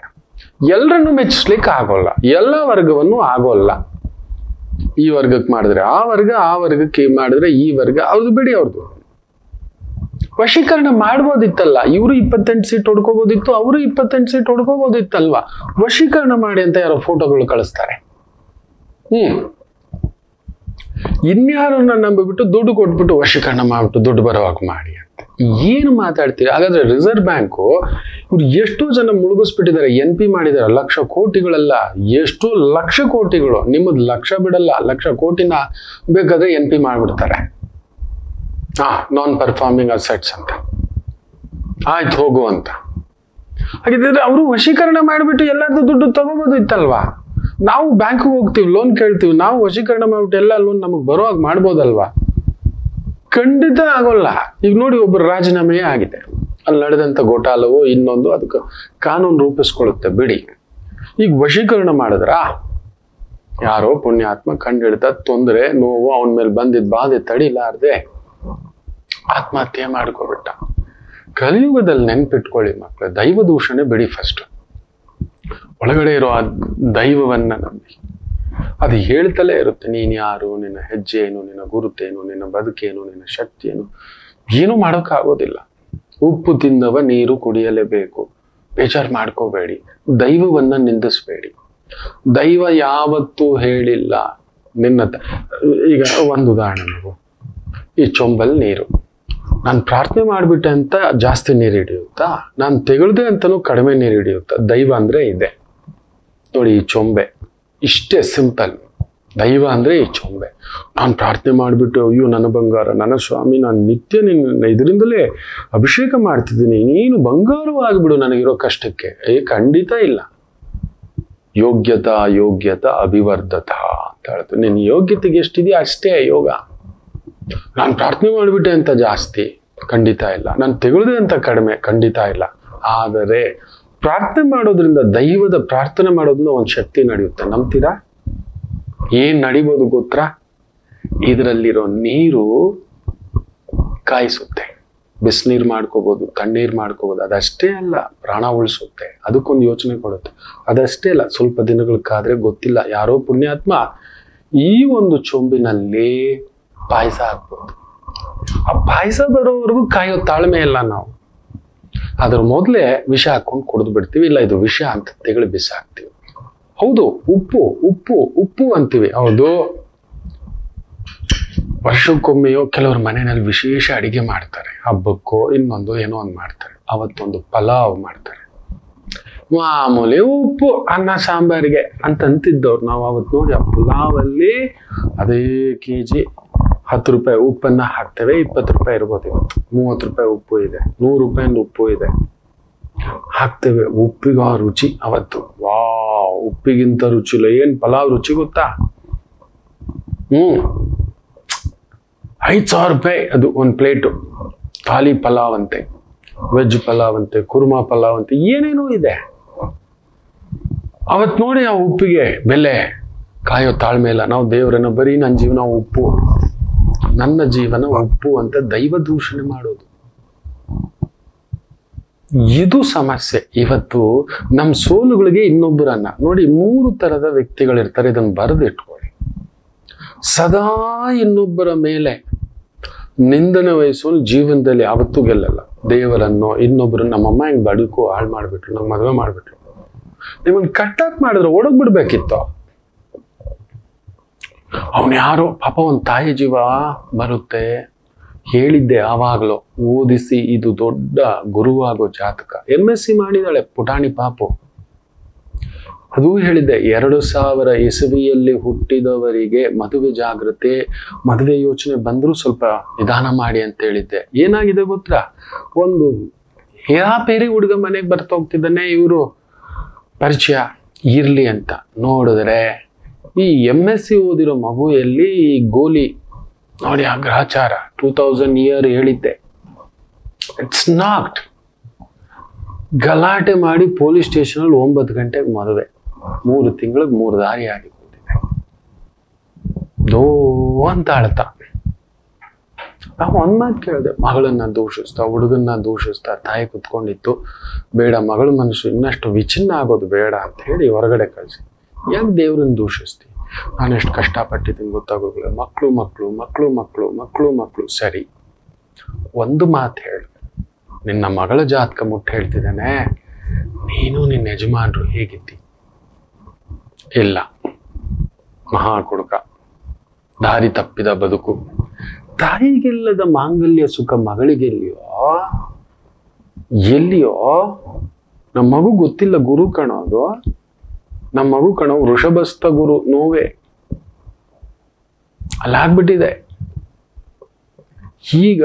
A: ಎಲ್ಲರನ್ನು ಮೆಚ್ಚಿಸ್ಲಿಕ್ಕೆ ಆಗೋಲ್ಲ, ಎಲ್ಲ ವರ್ಗವನ್ನು ಆಗೋಲ್ಲ. ಈ ವರ್ಗಕ್ಕೆ ಮಾಡಿದ್ರೆ ಆ ವರ್ಗ, ಆ ವರ್ಗಕ್ಕೆ ಮಾಡಿದ್ರೆ ಈ ವರ್ಗ, ಅವ್ರದ್ದು ಬಿಡಿ. ಅವ್ರದ್ದು ವಶೀಕರಣ ಮಾಡ್ಬೋದಿತ್ತಲ್ಲ. ಇವರು 28 ಸೀಟ್ ಹೊಡ್ಕೋಬೋದಿತ್ತು, ಅವರು 28 ಸೀಟ್ ಹೊಡ್ಕೋಬೋದಿತ್ತಲ್ವಾ. ವಶೀಕರಣ ಮಾಡಿ ಅಂತ ಯಾರೋ ಫೋಟೋಗಳು ಕಳಿಸ್ತಾರೆ. ಇನ್ಯಾರನ್ನ ನಂಬಿಬಿಟ್ಟು ದುಡ್ಡು ಕೊಟ್ಬಿಟ್ಟು ವಶೀಕರಣ ಮಾಡ್ಬಿಟ್ಟು ದುಡ್ಡು ಬರೋವಾಗ ಮಾಡಿ ಅಂತ ಏನು ಮಾತಾಡ್ತೀರಿ? ಹಾಗಾದ್ರೆ ರಿಸರ್ವ್ ಬ್ಯಾಂಕು ಇವ್ರು ಎಷ್ಟೋ ಜನ ಮುಳುಗಿಸ್ಬಿಟ್ಟಿದ್ದಾರೆ, NP ಮಾಡಿದ್ದಾರೆ. ಲಕ್ಷ ಕೋಟಿಗಳೆಲ್ಲ, ಎಷ್ಟೋ ಲಕ್ಷ ಕೋಟಿಗಳು. ನಿಮ್ಮದು ಲಕ್ಷ ಬಿಡಲ್ಲ, ಲಕ್ಷ ಕೋಟಿನ ಬೇಕಾದ್ರೆ NP ಮಾಡ್ಬಿಡ್ತಾರೆ. ನಾನ್ ಪರ್ಫಾರ್ಮಿಂಗ್ ಅಸೆಟ್ಸ್ ಅಂತ. ಆಯ್ತು ಹೋಗು ಅಂತ. ಹಾಗಿದ್ರೆ ಅವರು ವಶೀಕರಣ ಮಾಡಿಬಿಟ್ಟು ಎಲ್ಲರದ್ದು ದುಡ್ಡು ತಗೋಬೋದು ಇತ್ತಲ್ವಾ? ನಾವು ಬ್ಯಾಂಕ್ಗೆ ಹೋಗ್ತೀವಿ, ಲೋನ್ ಕೇಳ್ತೀವಿ, ನಾವು ವಶೀಕರಣ ಮಾಡ್ಬಿಟ್ಟು ಎಲ್ಲ ಲೋನ್ ನಮಗೆ ಬರೋವಾಗ ಮಾಡ್ಬೋದಲ್ವಾ? ಖಂಡಿತ ಆಗೋಲ್ಲ. ಈಗ ನೋಡಿ, ಒಬ್ಬರು ರಾಜೀನಾಮೆಯೇ ಆಗಿದೆ, ಅಲ್ಲಿ ನಡೆದಂಥ ಘೋಟಾಲವೋ ಇನ್ನೊಂದು, ಅದಕ್ಕೆ ಕಾನೂನು ರೂಪಿಸ್ಕೊಳ್ಳುತ್ತೆ ಬಿಡಿ. ಈಗ ವಶೀಕರಣ ಮಾಡಿದ್ರ ಯಾರೋ ಪುಣ್ಯಾತ್ಮ ಕಂಡಿಡ್ದ ತೊಂದರೆ ನೋವು ಅವನ ಮೇಲೆ ಬಂದಿದ್ದ ಬಾಧೆ ತಡಿಲಾರ್ದೆ ಆತ್ಮಹತ್ಯೆ ಮಾಡ್ಕೊಬಿಟ್ಟ. ಕಲಿಯುಗದಲ್ಲಿ ನೆನ್ಪಿಟ್ಕೊಳ್ಳಿ ಮಕ್ಕಳು, ದೈವ ದೂಷಣೆ ಬಿಡಿ. ಫಸ್ಟ್ ಒಳಗಡೆ ಇರೋ ಆ ದೈವವನ್ನ ನಂಬಿ. ಅದು ಹೇಳ್ತಲೇ ಇರುತ್ತೆ, ನೀನ್ ಯಾರು, ನಿನ್ನ ಹೆಜ್ಜೆ ಏನು, ನಿನ್ನ ಗುರುತೇನು, ನಿನ್ನ ಬದುಕೇನು, ನಿನ್ನ ಶಕ್ತಿ ಏನು. ಏನೂ ಮಾಡೋಕ್ಕಾಗೋದಿಲ್ಲ. ಉಪ್ಪು ತಿಂದವ ನೀರು ಕುಡಿಯಲೇಬೇಕು. ಬೇಜಾರು ಮಾಡ್ಕೋಬೇಡಿ, ದೈವವನ್ನ ನಿಂದಿಸ್ಬೇಡಿ. ದೈವ ಯಾವತ್ತೂ ಹೇಳಿಲ್ಲ ನಿನ್ನ ಈಗ ಒಂದು ಉದಾಹರಣೆ, ನೀವು ಈ ಚೊಂಬಲ್ ನೀರು, ನಾನು ಪ್ರಾರ್ಥನೆ ಮಾಡಿಬಿಟ್ಟೆ ಅಂತ ಜಾಸ್ತಿ ನೀರು ಹಿಡಿಯುತ್ತಾ? ನಾನು ತೆಗೆಳ್ದೆ ಅಂತನೂ ಕಡಿಮೆ ನೀರು ಹಿಡಿಯುತ್ತಾ? ದೈವ ಅಂದ್ರೆ ಇದೆ ನೋಡಿ, ಈ ಚೊಂಬೆ. ಇಷ್ಟೇ ಸಿಂಪಲ್. ದೈವ ಅಂದ್ರೆ ಈ ಚೊಂಬೆ. ನಾನು ಪ್ರಾರ್ಥನೆ ಮಾಡಿಬಿಟ್ಟು, ಅಯ್ಯೋ ನನ್ನ ಬಂಗಾರ, ನನ್ನ ಸ್ವಾಮಿ, ನಾನು ನಿತ್ಯ ನಿನ್ನ ಇದರಿಂದಲೇ ಅಭಿಷೇಕ ಮಾಡ್ತಿದ್ದೀನಿ, ನೀನು ಬಂಗಾರವಾಗಿಬಿಡು ನನಗಿರೋ ಕಷ್ಟಕ್ಕೆ. ಖಂಡಿತ ಇಲ್ಲ. ಯೋಗ್ಯತಾ ಯೋಗ್ಯತಾ ಅಭಿವರ್ಧತ ಅಂತ ಹೇಳ್ತು. ನಿನ್ನ ಯೋಗ್ಯತೆಗೆ ಎಷ್ಟಿದೆಯಾ ಅಷ್ಟೇ ಯೋಗ. ನಾನು ಪ್ರಾರ್ಥನೆ ಮಾಡಿಬಿಟ್ಟೆ ಅಂತ ಜಾಸ್ತಿ, ಖಂಡಿತ ಇಲ್ಲ. ನಾನು ತೆಗೆಳ್ದೆ ಅಂತ ಕಡಿಮೆ, ಖಂಡಿತ ಇಲ್ಲ. ಆದರೆ ಪ್ರಾರ್ಥನೆ ಮಾಡೋದ್ರಿಂದ, ದೈವದ ಪ್ರಾರ್ಥನೆ ಮಾಡೋದ್ರಿಂದ ಒಂದು ಶಕ್ತಿ ನಡೆಯುತ್ತೆ. ನಂಬ್ತೀರಾ? ಏನ್ ನಡಿಬೋದು ಗೊತ್ತಾ? ಇದರಲ್ಲಿರೋ ನೀರು ಕಾಯಿಸುತ್ತೆ. ಬಿಸಿನೀರು ಮಾಡ್ಕೋಬಹುದು, ತಣ್ಣೀರು ಮಾಡ್ಕೋಬಹುದು. ಅದಷ್ಟೇ ಅಲ್ಲ, ಪ್ರಾಣ ಉಳಿಸುತ್ತೆ. ಅದಕ್ಕೊಂದು ಯೋಚನೆ ಕೊಡುತ್ತೆ. ಅದಷ್ಟೇ ಅಲ್ಲ, ಸ್ವಲ್ಪ ದಿನಗಳಕ್ಕಾದ್ರೆ ಗೊತ್ತಿಲ್ಲ, ಯಾರೋ ಪುಣ್ಯಾತ್ಮ ಈ ಒಂದು ಚೊಂಬಿನಲ್ಲಿ ಪಾಯಸ ಹಾಕ್ಬೋದು. ಆ ಪಾಯಸ ಬರೋವರೆಗೂ ಕಾಯೋ ತಾಳ್ಮೆ ಇಲ್ಲ ನಾವು. ಅದ್ರ ಮೊದಲೇ ವಿಷ ಹಾಕೊಂಡು ಕುಡಿದು ಬಿಡ್ತೀವಿ. ಇಲ್ಲ ಇದು ವಿಷ ಅಂತ ತೆಗೆದು ಬಿಸಾಕ್ತೀವಿ. ಹೌದು, ಉಪ್ಪು ಉಪ್ಪು ಉಪ್ಪು ಅಂತೀವಿ. ಹೌದು, ವರ್ಷಕ್ಕೊಮ್ಮೆಯೋ ಕೆಲವ್ರ ಮನೆಯಲ್ಲಿ ವಿಶೇಷ ಅಡಿಗೆ ಮಾಡ್ತಾರೆ. ಹಬ್ಬಕ್ಕೋ ಇನ್ನೊಂದು ಏನೋ ಒಂದು ಮಾಡ್ತಾರೆ. ಅವತ್ತೊಂದು ಪಲಾವ್ ಮಾಡ್ತಾರೆ. ಮಾಮೂಲಿ ಉಪ್ಪು ಅನ್ನ ಸಾಂಬಾರಿಗೆ ಅಂತ ಅಂತಿದ್ದವ್ರು ನಾವು ಅವತ್ತು ನೋಡಿ, ಆ ಪುಲಾವಲ್ಲಿ ಅದೇ KG 10 ರೂಪಾಯಿ ಉಪ್ಪನ್ನ ಹಾಕ್ತೇವೆ. 20 ರೂಪಾಯಿ ಇರ್ಬೋದು, ಇವತ್ತು 30 ರೂಪಾಯಿ ಉಪ್ಪು ಇದೆ, 100 ರೂಪಾಯಿಂದ ಉಪ್ಪು ಇದೆ, ಹಾಕ್ತೇವೆ. ಉಪ್ಪಿಗ ರುಚಿ ಅವತ್ತು, ವಾ, ಉಪ್ಪಿಗಿಂತ ರುಚಿ ಇಲ್ಲ. ಏನ್ ಪಲಾವ್ ರುಚಿ ಗೊತ್ತಾ? 5,000 ರೂಪಾಯಿ ಅದು ಒಂದು ಪ್ಲೇಟು. ಖಾಲಿ ಪಲಾವ್ ಅಂತೆ, ವೆಜ್ ಪಲಾವ್ ಅಂತೆ, ಕುರ್ಮಾ ಪಲಾವ್ ಅಂತೆ, ಏನೇನೋ ಇದೆ. ಅವತ್ತು ನೋಡಿ ಆ ಉಪ್ಪಿಗೆ ಬೆಲೆ ಕಾಯೋ ತಾಳ್ಮೆ ಇಲ್ಲ. ನಾವು ದೇವರನ್ನ ಬರೀ ನನ್ನ ಜೀವನ ಉಪ್ಪು, ನನ್ನ ಜೀವನ ಉಪ್ಪು ಅಂತ ದೈವ ದೂಷಣೆ ಮಾಡೋದು, ಇದು ಸಮಸ್ಯೆ. ಇವತ್ತು ನಮ್ಮ ಸೋಲುಗಳಿಗೆ ಇನ್ನೊಬ್ಬರನ್ನ ನೋಡಿ. 3 ತರದ ವ್ಯಕ್ತಿಗಳಿರ್ತಾರೆ, ಇದನ್ನು ಬರೆದಿಟ್ಕೊಳ್ಳಿ. ಸದಾ ಇನ್ನೊಬ್ಬರ ಮೇಲೆ ನಿಂದನೆ ವಹಿಸೋನು ಜೀವನದಲ್ಲಿ ಯಾವತ್ತೂ ಗೆಲ್ಲಲ್ಲ. ದೇವರನ್ನು, ಇನ್ನೊಬ್ಬರನ್ನ, ನಮ್ಮಮ್ಮ ಹೆಂಗ್ ಬದುಕು ಹಾಳು ಮಾಡ್ಬಿಟ್ರು, ನಂಗೆ ಮದುವೆ ಮಾಡ್ಬಿಟ್ರು, ನಿಮ್ಮನ್ನು ಕಟ್ಟಾಕ್ ಮಾಡಿದ್ರೆ ಓಡೋಗ್ಬಿಡ್ಬೇಕಿತ್ತು. ಅವನು ಯಾರೋ ಪಾಪ ಒಂದು ತಾಯಿ ಜೀವ ಬರುತ್ತೆ. ಹೇಳಿದ್ದೆ ಆವಾಗಲೂ, ಓದಿಸಿ ಇದು ದೊಡ್ಡ ಗುರುವಾಗೋ ಜಾತಕ. MSc ಮಾಡಿದಾಳೆ ಪುಟಾಣಿ ಪಾಪು. ಅದು ಹೇಳಿದ್ದೆ, 2000 ಇಸವಿಯಲ್ಲಿ ಹುಟ್ಟಿದವರಿಗೆ ಮದುವೆ ಜಾಗ್ರತೆ, ಮದುವೆ ಯೋಚನೆ ಬಂದರೂ ಸ್ವಲ್ಪ ನಿಧಾನ ಮಾಡಿ ಅಂತ ಹೇಳಿದ್ದೆ. ಏನಾಗಿದೆ ಗೊತ್ತಾ, ಒಂದು ಹೇರಾಪೇರಿ ಹುಡುಗ ಮನೆಗೆ ಬರ್ತಾ ಹೋಗ್ತಿದ್ದಾನೆ, ಇವರು ಪರಿಚಯ ಇರ್ಲಿ ಅಂತ ನೋಡಿದ್ರೆ ಈ MSc ಓದಿರೋ ಮಗು ಎಲ್ಲಿ ಗೋಲಿ ನೋಡಿ. ಆ ಗ್ರಹಚಾರ 2000 ಇಯರ್ ಹೇಳಿದ್ದೆ. It's not. ಗಲಾಟೆ ಮಾಡಿ ಪೊಲೀಸ್ ಸ್ಟೇಷನಲ್ಲಿ 9 ಗಂಟೆಗೆ ಮದುವೆ, 3 ತಿಂಗಳಿಗೆ 3 ದಾರಿ ಆಗಿ ಕೂತಿದೆ. ದೋ ಅಂತ ಅಳ್ತಾ. ನಾವು ಒಂದ್ ಮಾತು ಕೇಳಿದೆ, ಮಗಳನ್ನ ದೂಷಿಸ್ತಾ, ಹುಡುಗನ್ನ ದೂಷಿಸ್ತಾ ತಾಯಿ ಕುತ್ಕೊಂಡಿತ್ತು. ಬೇಡ, ಮಗಳ ಮನಸ್ಸು ಇನ್ನಷ್ಟು ವಿಚ್ಛಿನ್ನ ಆಗೋದು ಬೇಡ ಅಂತ ಹೇಳಿ ಹೊರಗಡೆ ಕಳಿಸಿ. ಯಾಕೆ ದೇವ್ರನ್ನ ದೂಷಿಸ್ತಿ? ನಾನು ಎಷ್ಟು ಕಷ್ಟಪಟ್ಟಿದ್ದೀನಿ ಗೊತ್ತಾಗೋದಿಲ್ಲ. ಮಕ್ಕಳು ಮಕ್ಕಳು ಮಕ್ಕಳು ಮಕ್ಕಳು ಮಕ್ಕಳು ಮಕ್ಕಳು. ಸರಿ, ಒಂದು ಮಾತು ಹೇಳು, ನಿನ್ನ ಮಗಳ ಜಾತಕ ಮುಟ್ಟು ಹೇಳ್ತಿದ್ದಾನೆ, ನೀನು ನಿನ್ನ ಯಜಮಾನ್ರು ಹೇಗಿದ್ದಿ? ಇಲ್ಲ, ಮಹಾ ಕುಡುಕ, ದಾರಿ ತಪ್ಪಿದ ಬದುಕು. ತಾಯಿಗಿಲ್ಲದ ಮಾಂಗಲ್ಯ ಸುಖ ಮಗಳಿಗೆಲ್ಲಿಯೋ ಎಲ್ಲಿಯೋ? ನಮ್ಮ ಮಗು ಗೊತ್ತಿಲ್ಲ ಗುರು ಕಣೋದು. ನಮ್ಮ ಮಗು ಕಣೋ ವೃಷಭಸ್ಥ ಗುರು ನೋವೇ ಅಲ್ಲಾಗ್ಬಿಟ್ಟಿದೆ. ಈಗ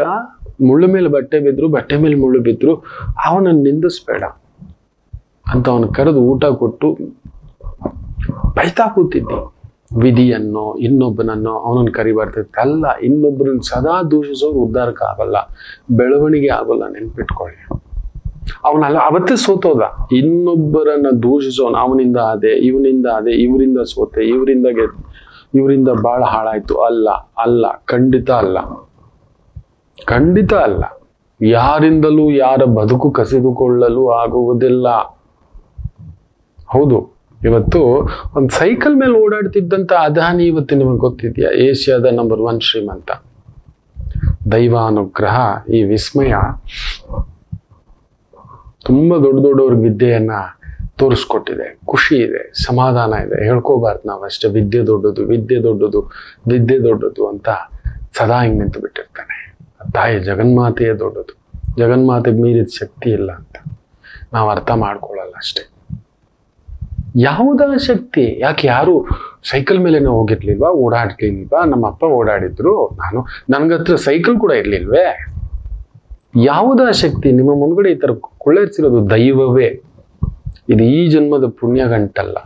A: ಮುಳ್ಳು ಮೇಲೆ ಬಟ್ಟೆ ಬಿದ್ರು, ಬಟ್ಟೆ ಮೇಲೆ ಮುಳ್ಳು ಬಿದ್ರು, ಅವನನ್ನು ನಿಂದಿಸ್ಬೇಡ ಅಂತ ಅವನು ಕರೆದು ಊಟ ಕೊಟ್ಟು ಬೈತಾ ಕೂತಿದ್ದಿ. ವಿಧಿಯನ್ನು, ಇನ್ನೊಬ್ಬನನ್ನು ಅವನನ್ನು ಕರಿಬಾರ್ದಿತ್ತು. ಅಲ್ಲ, ಇನ್ನೊಬ್ಬರನ್ನ ಸದಾ ದೂಷಿಸೋರು ಉದ್ಧಾರಕ್ಕೆ ಆಗಲ್ಲ, ಬೆಳವಣಿಗೆ ಆಗೋಲ್ಲ. ನೆನ್ಪಿಟ್ಕೊಳ್ಳಿ. ಅವನಲ್ಲ ಅವತ್ತೇ ಸೋತೋದ. ಇನ್ನೊಬ್ಬರನ್ನ ದೂಷಿಸೋನು, ಅವನಿಂದ ಅದೇ, ಇವನಿಂದ ಅದೇ, ಇವರಿಂದ ಸೋತೆ, ಇವರಿಂದ ಬಹಳ ಹಾಳಾಯ್ತು. ಅಲ್ಲ ಅಲ್ಲ, ಖಂಡಿತ ಅಲ್ಲ, ಖಂಡಿತ ಅಲ್ಲ. ಯಾರಿಂದಲೂ ಯಾರ ಬದುಕು ಕಸಿದುಕೊಳ್ಳಲು ಆಗುವುದಿಲ್ಲ. ಹೌದು, ಇವತ್ತು ಒಂದು ಸೈಕಲ್ ಮೇಲೆ ಓಡಾಡ್ತಿದ್ದಂತ ಅದಾನಿ ಇವತ್ತು ನಿಮಗೆ ಗೊತ್ತಿದೆಯಾ? ಏಷ್ಯಾದ ನಂಬರ್ 1 ಶ್ರೀಮಂತ. ದೈವಾನುಗ್ರಹ, ಈ ವಿಸ್ಮಯ ತುಂಬಾ ದೊಡ್ಡವ್ರಿಗೆ ವಿದ್ಯೆಯನ್ನ ತೋರಿಸ್ಕೊಟ್ಟಿದೆ. ಖುಷಿ ಇದೆ, ಸಮಾಧಾನ ಇದೆ. ಹೇಳ್ಕೋಬಾರ್ದು ನಾವು ಅಷ್ಟೇ, ವಿದ್ಯೆ ದೊಡ್ಡದು, ವಿದ್ಯೆ ದೊಡ್ಡದು, ವಿದ್ಯೆ ದೊಡ್ಡದು ಅಂತ ಸದಾ ಹಿಂಗೆ ನಿಂತು ಬಿಟ್ಟಿರ್ತಾನೆ. ತಾಯಿ ಜಗನ್ಮಾತೆಯೇ ದೊಡ್ಡದು, ಜಗನ್ಮಾತೆಗೆ ಮೀರಿದ ಶಕ್ತಿ ಇಲ್ಲ ಅಂತ ನಾವು ಅರ್ಥ ಮಾಡ್ಕೊಳ್ಳಲ್ಲ ಅಷ್ಟೇ. ಯಾವುದ ಶಕ್ತಿ? ಯಾಕೆ ಯಾರು ಸೈಕಲ್ ಮೇಲೆ ಹೋಗಿರ್ಲಿಲ್ವಾ, ಓಡಾಡ್ಲಿಲ್ವಾ? ನಮ್ಮ ಅಪ್ಪ ಓಡಾಡಿದ್ರು, ನನ್ಗತ್ರ ಸೈಕಲ್ ಕೂಡ ಇರ್ಲಿಲ್ವೇ? ಯಾವುದ ಶಕ್ತಿ? ನಿಮ್ಮ ಮುಂದ್ಗಡೆ ಈ ತರ ಕುಳ್ಳರಿಸಿರೋದು ದೈವವೇ. ಇದು ಈ ಜನ್ಮದ ಪುಣ್ಯ ಗಂಟಲ್ಲ.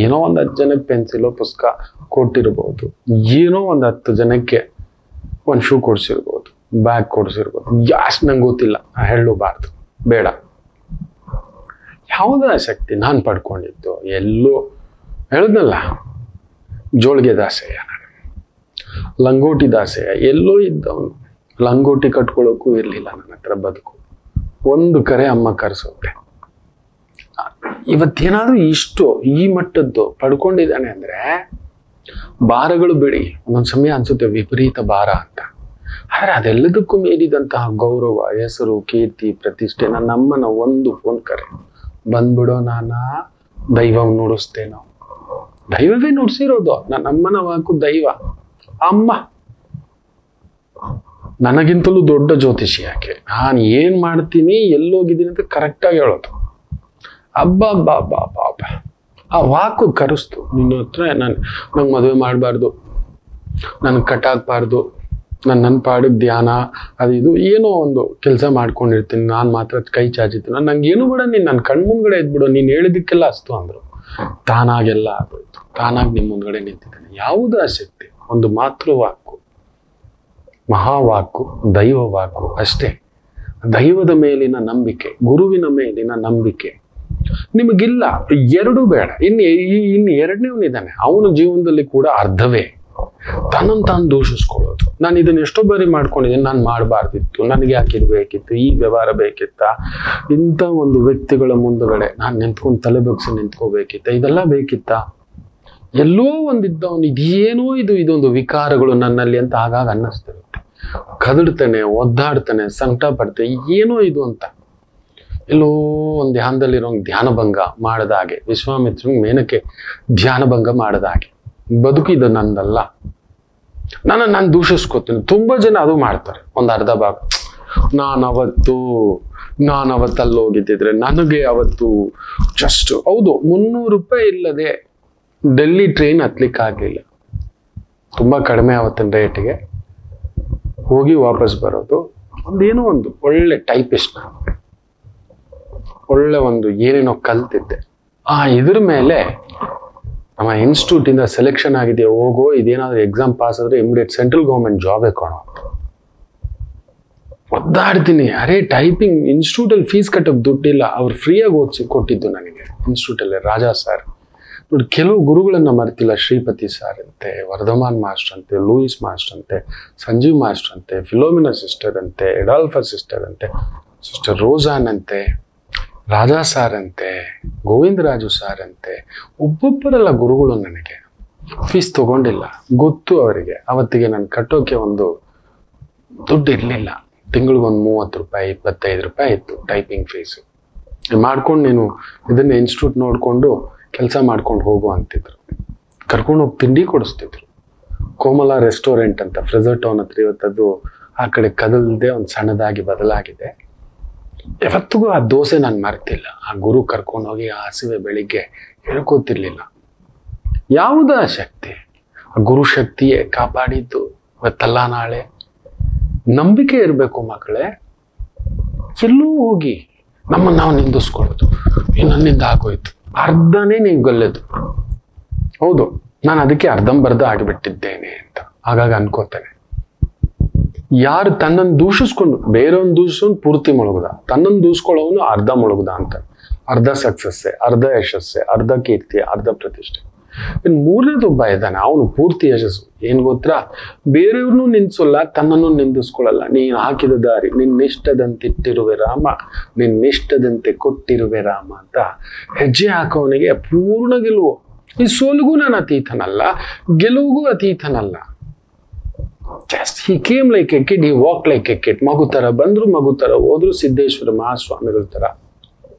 A: ಏನೋ ಒಂದು 10 ಜನಕ್ಕೆ ಪೆನ್ಸಿಲೋ ಪುಸ್ತಕ ಕೊಟ್ಟಿರ್ಬೋದು, ಏನೋ ಒಂದು 10 ಜನಕ್ಕೆ ಒಂದು ಶೂ ಕೊಡ್ಸಿರ್ಬೋದು, ಬ್ಯಾಗ್ ಕೊಡ್ಸಿರ್ಬೋದು. ಅಷ್ಟು ನಂಗೆ ಗೊತ್ತಿಲ್ಲ, ಹೇಳಬಾರ್ದು, ಬೇಡ. ಯಾವುದ ಶಕ್ತಿ? ನಾನು ಪಡ್ಕೊಂಡಿದ್ದು ಎಲ್ಲೋ ಹೇಳಿದ್ನಲ್ಲ, ಜೋಳಿಗೆ ದಾಸೆಯ, ಲಂಗೋಟಿ ದಾಸೆಯ, ಎಲ್ಲೋ ಇದ್ದವನು. ಲಂಗೋಟಿ ಕಟ್ಕೊಳ್ಳೋಕ್ಕೂ ಇರಲಿಲ್ಲ ನನ್ನ ಹತ್ರ ಬದುಕು. ಒಂದು ಕರೆ ಅಮ್ಮ ಕರೆಸೋಕೆ. ಇವತ್ತೇನಾದ್ರೂ ಇಷ್ಟು ಈ ಮಟ್ಟದ್ದು ಪಡ್ಕೊಂಡಿದ್ದಾನೆ ಅಂದ್ರೆ, ಭಾರಗಳು ಬಿಡಿ, ಒಂದೊಂದು ಸಮಯ ಅನ್ಸುತ್ತೆ ವಿಪರೀತ ಭಾರ ಅಂತ. ಆದ್ರೆ ಅದೆಲ್ಲದಕ್ಕೂ ಮೀರಿದಂತಹ ಗೌರವ, ಹೆಸರು, ಕೀರ್ತಿ, ಪ್ರತಿಷ್ಠೆ. ನನ್ನ ಅಮ್ಮನ ಒಂದು ಫೋನ್ ಕರೆ ಬಂದ್ಬಿಡೋ, ದೈವ ನುಡಿಸ್ತೇನೋ. ದೈವವೇ ನುಡಿಸಿರೋದು. ನನ್ನ ಅಮ್ಮನ ವಾಕು ದೈವ. ಅಮ್ಮ ನನಗಿಂತಲೂ ದೊಡ್ಡ ಜ್ಯೋತಿಷಿ ಯಾಕೆ. ನಾನು ಏನ್ ಮಾಡ್ತೀನಿ, ಎಲ್ಲೋಗಿದ್ದೀನಿ ಅಂತ ಕರೆಕ್ಟಾಗಿ ಹೇಳೋದು. ಅಬ್ಬ ಆ ವಾಕು ಕರೆಸ್ತು. ನಿನ್ನ ಹತ್ರ ನಂಗೆ ಮದುವೆ ಮಾಡಬಾರ್ದು, ನನ್ಗೆ ಕಟ್ಟಾಕ್ಬಾರ್ದು, ನನ್ನ ಪಾಡಿಗೆ ಧ್ಯಾನ ಅದು ಇದು ಏನೋ ಒಂದು ಕೆಲಸ ಮಾಡ್ಕೊಂಡಿರ್ತೀನಿ, ನಾನು ಮಾತ್ರ ಕೈ ಚಾಚಿತೀನಿ, ನಂಗೆ ಏನು ಬೇಡ, ನೀನು ನನ್ನ ಕಣ್ಮುಂದ್ಗಡೆ ಇದ್ಬಿಡು, ನೀನು ಹೇಳಿದಕ್ಕೆಲ್ಲ ಅಸ್ತು ಅಂದರು. ತಾನಾಗೆಲ್ಲ ಆಗೋಯ್ತು. ತಾನಾಗಿ ನಿಮ್ಮ ಮುಂದ್ಗಡೆ ನಿಂತಿದ್ದಾನೆ. ಯಾವುದ ಶಕ್ತಿ? ಒಂದು ಮಾತೃವಾಕು, ಮಹಾವಾಕು, ದೈವ ವಾಕು ಅಷ್ಟೇ. ದೈವದ ಮೇಲಿನ ನಂಬಿಕೆ, ಗುರುವಿನ ಮೇಲಿನ ನಂಬಿಕೆ ನಿಮಗಿಲ್ಲ. ಎರಡು ಬೇಡ. ಇನ್ನು ಎರಡನೇವನಿದ್ದಾನೆ, ಅವನ ಜೀವನದಲ್ಲಿ ಕೂಡ ಅರ್ಧವೇ ತನ್ನನ್ನು ತಾನು ದೂಷಿಸ್ಕೊಳ್ಳೋದು. ನಾನು ಇದನ್ನ ಎಷ್ಟೋ ಬಾರಿ ಮಾಡ್ಕೊಂಡಿದ್ದೀನಿ, ನಾನು ಮಾಡಬಾರ್ದಿತ್ತು, ನನಗೆ ಯಾಕೆ ಇದು ಬೇಕಿತ್ತು, ಈ ವ್ಯವಹಾರ ಬೇಕಿತ್ತ, ಇಂಥ ಒಂದು ವ್ಯಕ್ತಿಗಳ ಮುಂದುಗಡೆ ನಾನು ನಿಂತ್ಕೊಂಡು ತಲೆ ಬಗ್ಸಿ ನಿಂತ್ಕೋಬೇಕಿತ್ತ, ಇದೆಲ್ಲ ಬೇಕಿತ್ತ? ಎಲ್ಲೋ ಒಂದಿದ್ದವನು ಇದೇನೋ ಇದೊಂದು ವಿಕಾರಗಳು ನನ್ನಲ್ಲಿ ಅಂತ ಆಗಾಗ ಅನ್ನಿಸ್ತಿರುತ್ತೆ. ಕದಡ್ತಾನೆ, ಒದ್ದಾಡ್ತಾನೆ, ಸಂಕಟ ಪಡ್ತಾನೆ, ಏನೋ ಇದು ಅಂತ. ಎಲ್ಲೋ ಒಂದು ಧ್ಯಾನದಲ್ಲಿರೋ ಧ್ಯಾನಭಂಗ ಮಾಡದ ಹಾಗೆ, ವಿಶ್ವಾಮಿತ್ರ ಮೇನಕ್ಕೆ ಧ್ಯಾನಭಂಗ ಮಾಡದ ಹಾಗೆ. ಬದುಕಿದು ನಂದಲ್ಲ, ನಾನು ದೂಷಿಸ್ಕೋತೀನಿ. ತುಂಬಾ ಜನ ಅದು ಮಾಡ್ತಾರೆ. ಒಂದು ಅರ್ಧ ಭಾಗ, ನಾನು ಅವತ್ತಲ್ಲಿ ಹೋಗಿದ್ದಿದ್ರೆ ನನಗೆ ಅವತ್ತು ಜಸ್ಟ್ ಹೌದು 300 ರೂಪಾಯಿ ಇಲ್ಲದೆ ಡೆಲ್ಲಿ ಟ್ರೈನ್ ಹತ್ಲಿಕ್ಕಾಗಲಿಲ್ಲ. ತುಂಬಾ ಕಡಿಮೆ ಅವತ್ತಿನ ರೇಟಿಗೆ ಹೋಗಿ ವಾಪಸ್ ಬರೋದು. ಒಂದೇನೋ ಒಂದು ಒಳ್ಳೆ ಟೈಪಿಸ್ಟ್, ಒಳ್ಳೆ ಒಂದು ಏನೇನೋ ಕಲ್ತಿದ್ದೆ. ಇದ್ರ ಮೇಲೆ ನಮ್ಮ ಇನ್ಸ್ಟಿಟ್ಯೂಟಿಂದ ಸೆಲೆಕ್ಷನ್ ಆಗಿದೆ, ಹೋಗೋ ಇದೇನಾದ್ರೂ ಎಕ್ಸಾಮ್ ಪಾಸ್ ಆದ್ರೆ ಇಮಿಡಿಯೇಟ್ ಸೆಂಟ್ರಲ್ ಗೌರ್ಮೆಂಟ್ ಜಾಬೇ ಕೊಡೋ ಅಂತ ಒದ್ದಾಡ್ತೀನಿ. ಅರೆ ಟೈಪಿಂಗ್ ಇನ್ಸ್ಟಿಟ್ಯೂಟಲ್ಲಿ ಫೀಸ್ ಕಟ್ಟೋಕೆ ದುಡ್ಡಿಲ್ಲ, ಅವ್ರು ಫ್ರೀಯಾಗಿ ಓದಿಸಿ ಕೊಟ್ಟಿದ್ದು ನನಗೆ ಇನ್ಸ್ಟಿಟ್ಯೂಟಲ್ಲಿ. ರಾಜಾ ಸರ್ ನೋಡಿ, ಕೆಲವು ಗುರುಗಳನ್ನ ಮರ್ತಿಲ್ಲ. ಶ್ರೀಪತಿ ಸರ್ ಅಂತೆ, ವರ್ಧಮಾನ್ ಮಾಸ್ಟರ್ ಅಂತೆ, ಲೂಯಿಸ್ ಮಾಸ್ಟರ್ ಅಂತೆ, ಸಂಜೀವ್ ಮಾಸ್ಟರ್ ಅಂತೆ, ಫಿಲೋಮಿನಾ ಸಿಸ್ಟರ್ ಅಂತೆ, ಎಡಾಲ್ಫಾ ಸಿಸ್ಟರ್ ಅಂತೆ, ಸಿಸ್ಟರ್ ರೋಜಾನ್ ಅಂತೆ, ರಾಜಾ ಸಾರ್ ಅಂತೆ, ಗೋವಿಂದರಾಜು ಸಾರ್ ಅಂತೆ. ಒಬ್ಬೊಬ್ಬರೆಲ್ಲ ಗುರುಗಳು ನನಗೆ ಫೀಸ್ ತಗೊಂಡಿಲ್ಲ, ಗೊತ್ತು ಅವರಿಗೆ. ಅವತ್ತಿಗೆ ನಾನು ಕಟ್ಟೋಕೆ ಒಂದು ದುಡ್ಡು ಇರಲಿಲ್ಲ. ತಿಂಗಳಿಗೊಂದು 30 ರೂಪಾಯಿ 25 ರೂಪಾಯಿ ಇತ್ತು ಟೈಪಿಂಗ್ ಫೀಸು. ಮಾಡ್ಕೊಂಡು ನೀನು ಇದನ್ನ ಇನ್ಸ್ಟಿಟ್ಯೂಟ್ ನೋಡಿಕೊಂಡು ಕೆಲಸ ಮಾಡ್ಕೊಂಡು ಹೋಗು ಅಂತಿದ್ರು. ಕರ್ಕೊಂಡು ಹೋಗಿ ತಿಂಡಿ ಕೊಡಿಸ್ತಿದ್ರು. ಕೋಮಲ ರೆಸ್ಟೋರೆಂಟ್ ಅಂತ ಫ್ರೆಜರ್ ಟೌನ್ ಹತ್ರ, ಇವತ್ತದು ಆ ಕಡೆ ಕದಲ್ದೆ ಒಂದು ಸಣ್ಣದಾಗಿ ಬದಲಾಗಿದೆ. ಯಾವತ್ತಿಗೂ ಆ ದೋಸೆ ನಾನು ಮರ್ತಿಲ್ಲ. ಆ ಗುರು ಕರ್ಕೊಂಡೋಗಿ ಆ ಹಸಿವೆ ಬೆಳಿಗ್ಗೆ ಹೇಳ್ಕೋತಿರ್ಲಿಲ್ಲ. ಯಾವುದ ಶಕ್ತಿ? ಆ ಗುರು ಶಕ್ತಿಯೇ ಕಾಪಾಡಿದ್ದು. ಇವತ್ತಲ್ಲ ನಾಳೆ ನಂಬಿಕೆ ಇರಬೇಕು ಮಕ್ಕಳೇ. ಎಲ್ಲೂ ಹೋಗಿ ನಮ್ಮನ್ನು ನಾವು ನಿಂದಿಸ್ಕೊಳ್ಳೋದು, ನನ್ನಿಂದ ಆಗೋಯ್ತು, ಅರ್ಧನೇ ನೀವು ಗಲ್ಲದು. ಹೌದು, ನಾನು ಅದಕ್ಕೆ ಅರ್ಧಂಬರ್ಧ ಆಗಿಬಿಟ್ಟಿದ್ದೇನೆ ಅಂತ ಆಗಾಗ ಅನ್ಕೋತೇನೆ. ಯಾರು ತನ್ನನ್ನು ದೂಷಿಸ್ಕೊಂಡು ಬೇರೆಯವ್ನು ದೂಷಿಸ್ಕೊಂಡು ಪೂರ್ತಿ ಮುಳುಗುದ, ತನ್ನನ್ನು ದೂಷಿಸ್ಕೊಳ್ಳೋನು ಅರ್ಧ ಮುಳುಗುದ ಅಂತ. ಅರ್ಧ ಸಕ್ಸಸ್ಸೆ, ಅರ್ಧ ಯಶಸ್ಸೆ, ಅರ್ಧ ಕೀರ್ತಿ, ಅರ್ಧ ಪ್ರತಿಷ್ಠೆ. ಇನ್ನು ಮೂರನೇದು ಒಬ್ಬ ಇದ್ದಾನೆ, ಅವನು ಪೂರ್ತಿ ಯಶಸ್ಸು. ಏನ್ ಗೊತ್ತಾ? ಬೇರೆಯವ್ರನ್ನೂ ನಿಂದಿಸಲ್ಲ, ತನ್ನನ್ನು ನಿಂದಿಸ್ಕೊಳ್ಳಲ್ಲ. ನೀನು ಹಾಕಿದ ದಾರಿ ನಿನ್ನಿಷ್ಟದಂತಿಟ್ಟಿರುವೆ ರಾಮ, ನಿನ್ನಿಷ್ಟದಂತೆ ಕೊಟ್ಟಿರುವೆ ರಾಮ ಅಂತ ಹೆಜ್ಜೆ ಹಾಕೋವನಿಗೆ ಪೂರ್ಣ ಗೆಲುವು. ಈ ಸೋಲಿಗೂ ನಾನು ಅತೀತನಲ್ಲ, ಗೆಲುವಿಗೂ ಅತೀತನಲ್ಲ. Just he came like a kid, he walk like a kid. ಮಗು ತರ ಬಂದ್ರು, ಮಗು ತರ ಹೋದ್ರು. ಸಿದ್ದೇಶ್ವರ ಮಹಾಸ್ವಾಮಿಗಳ ತರ.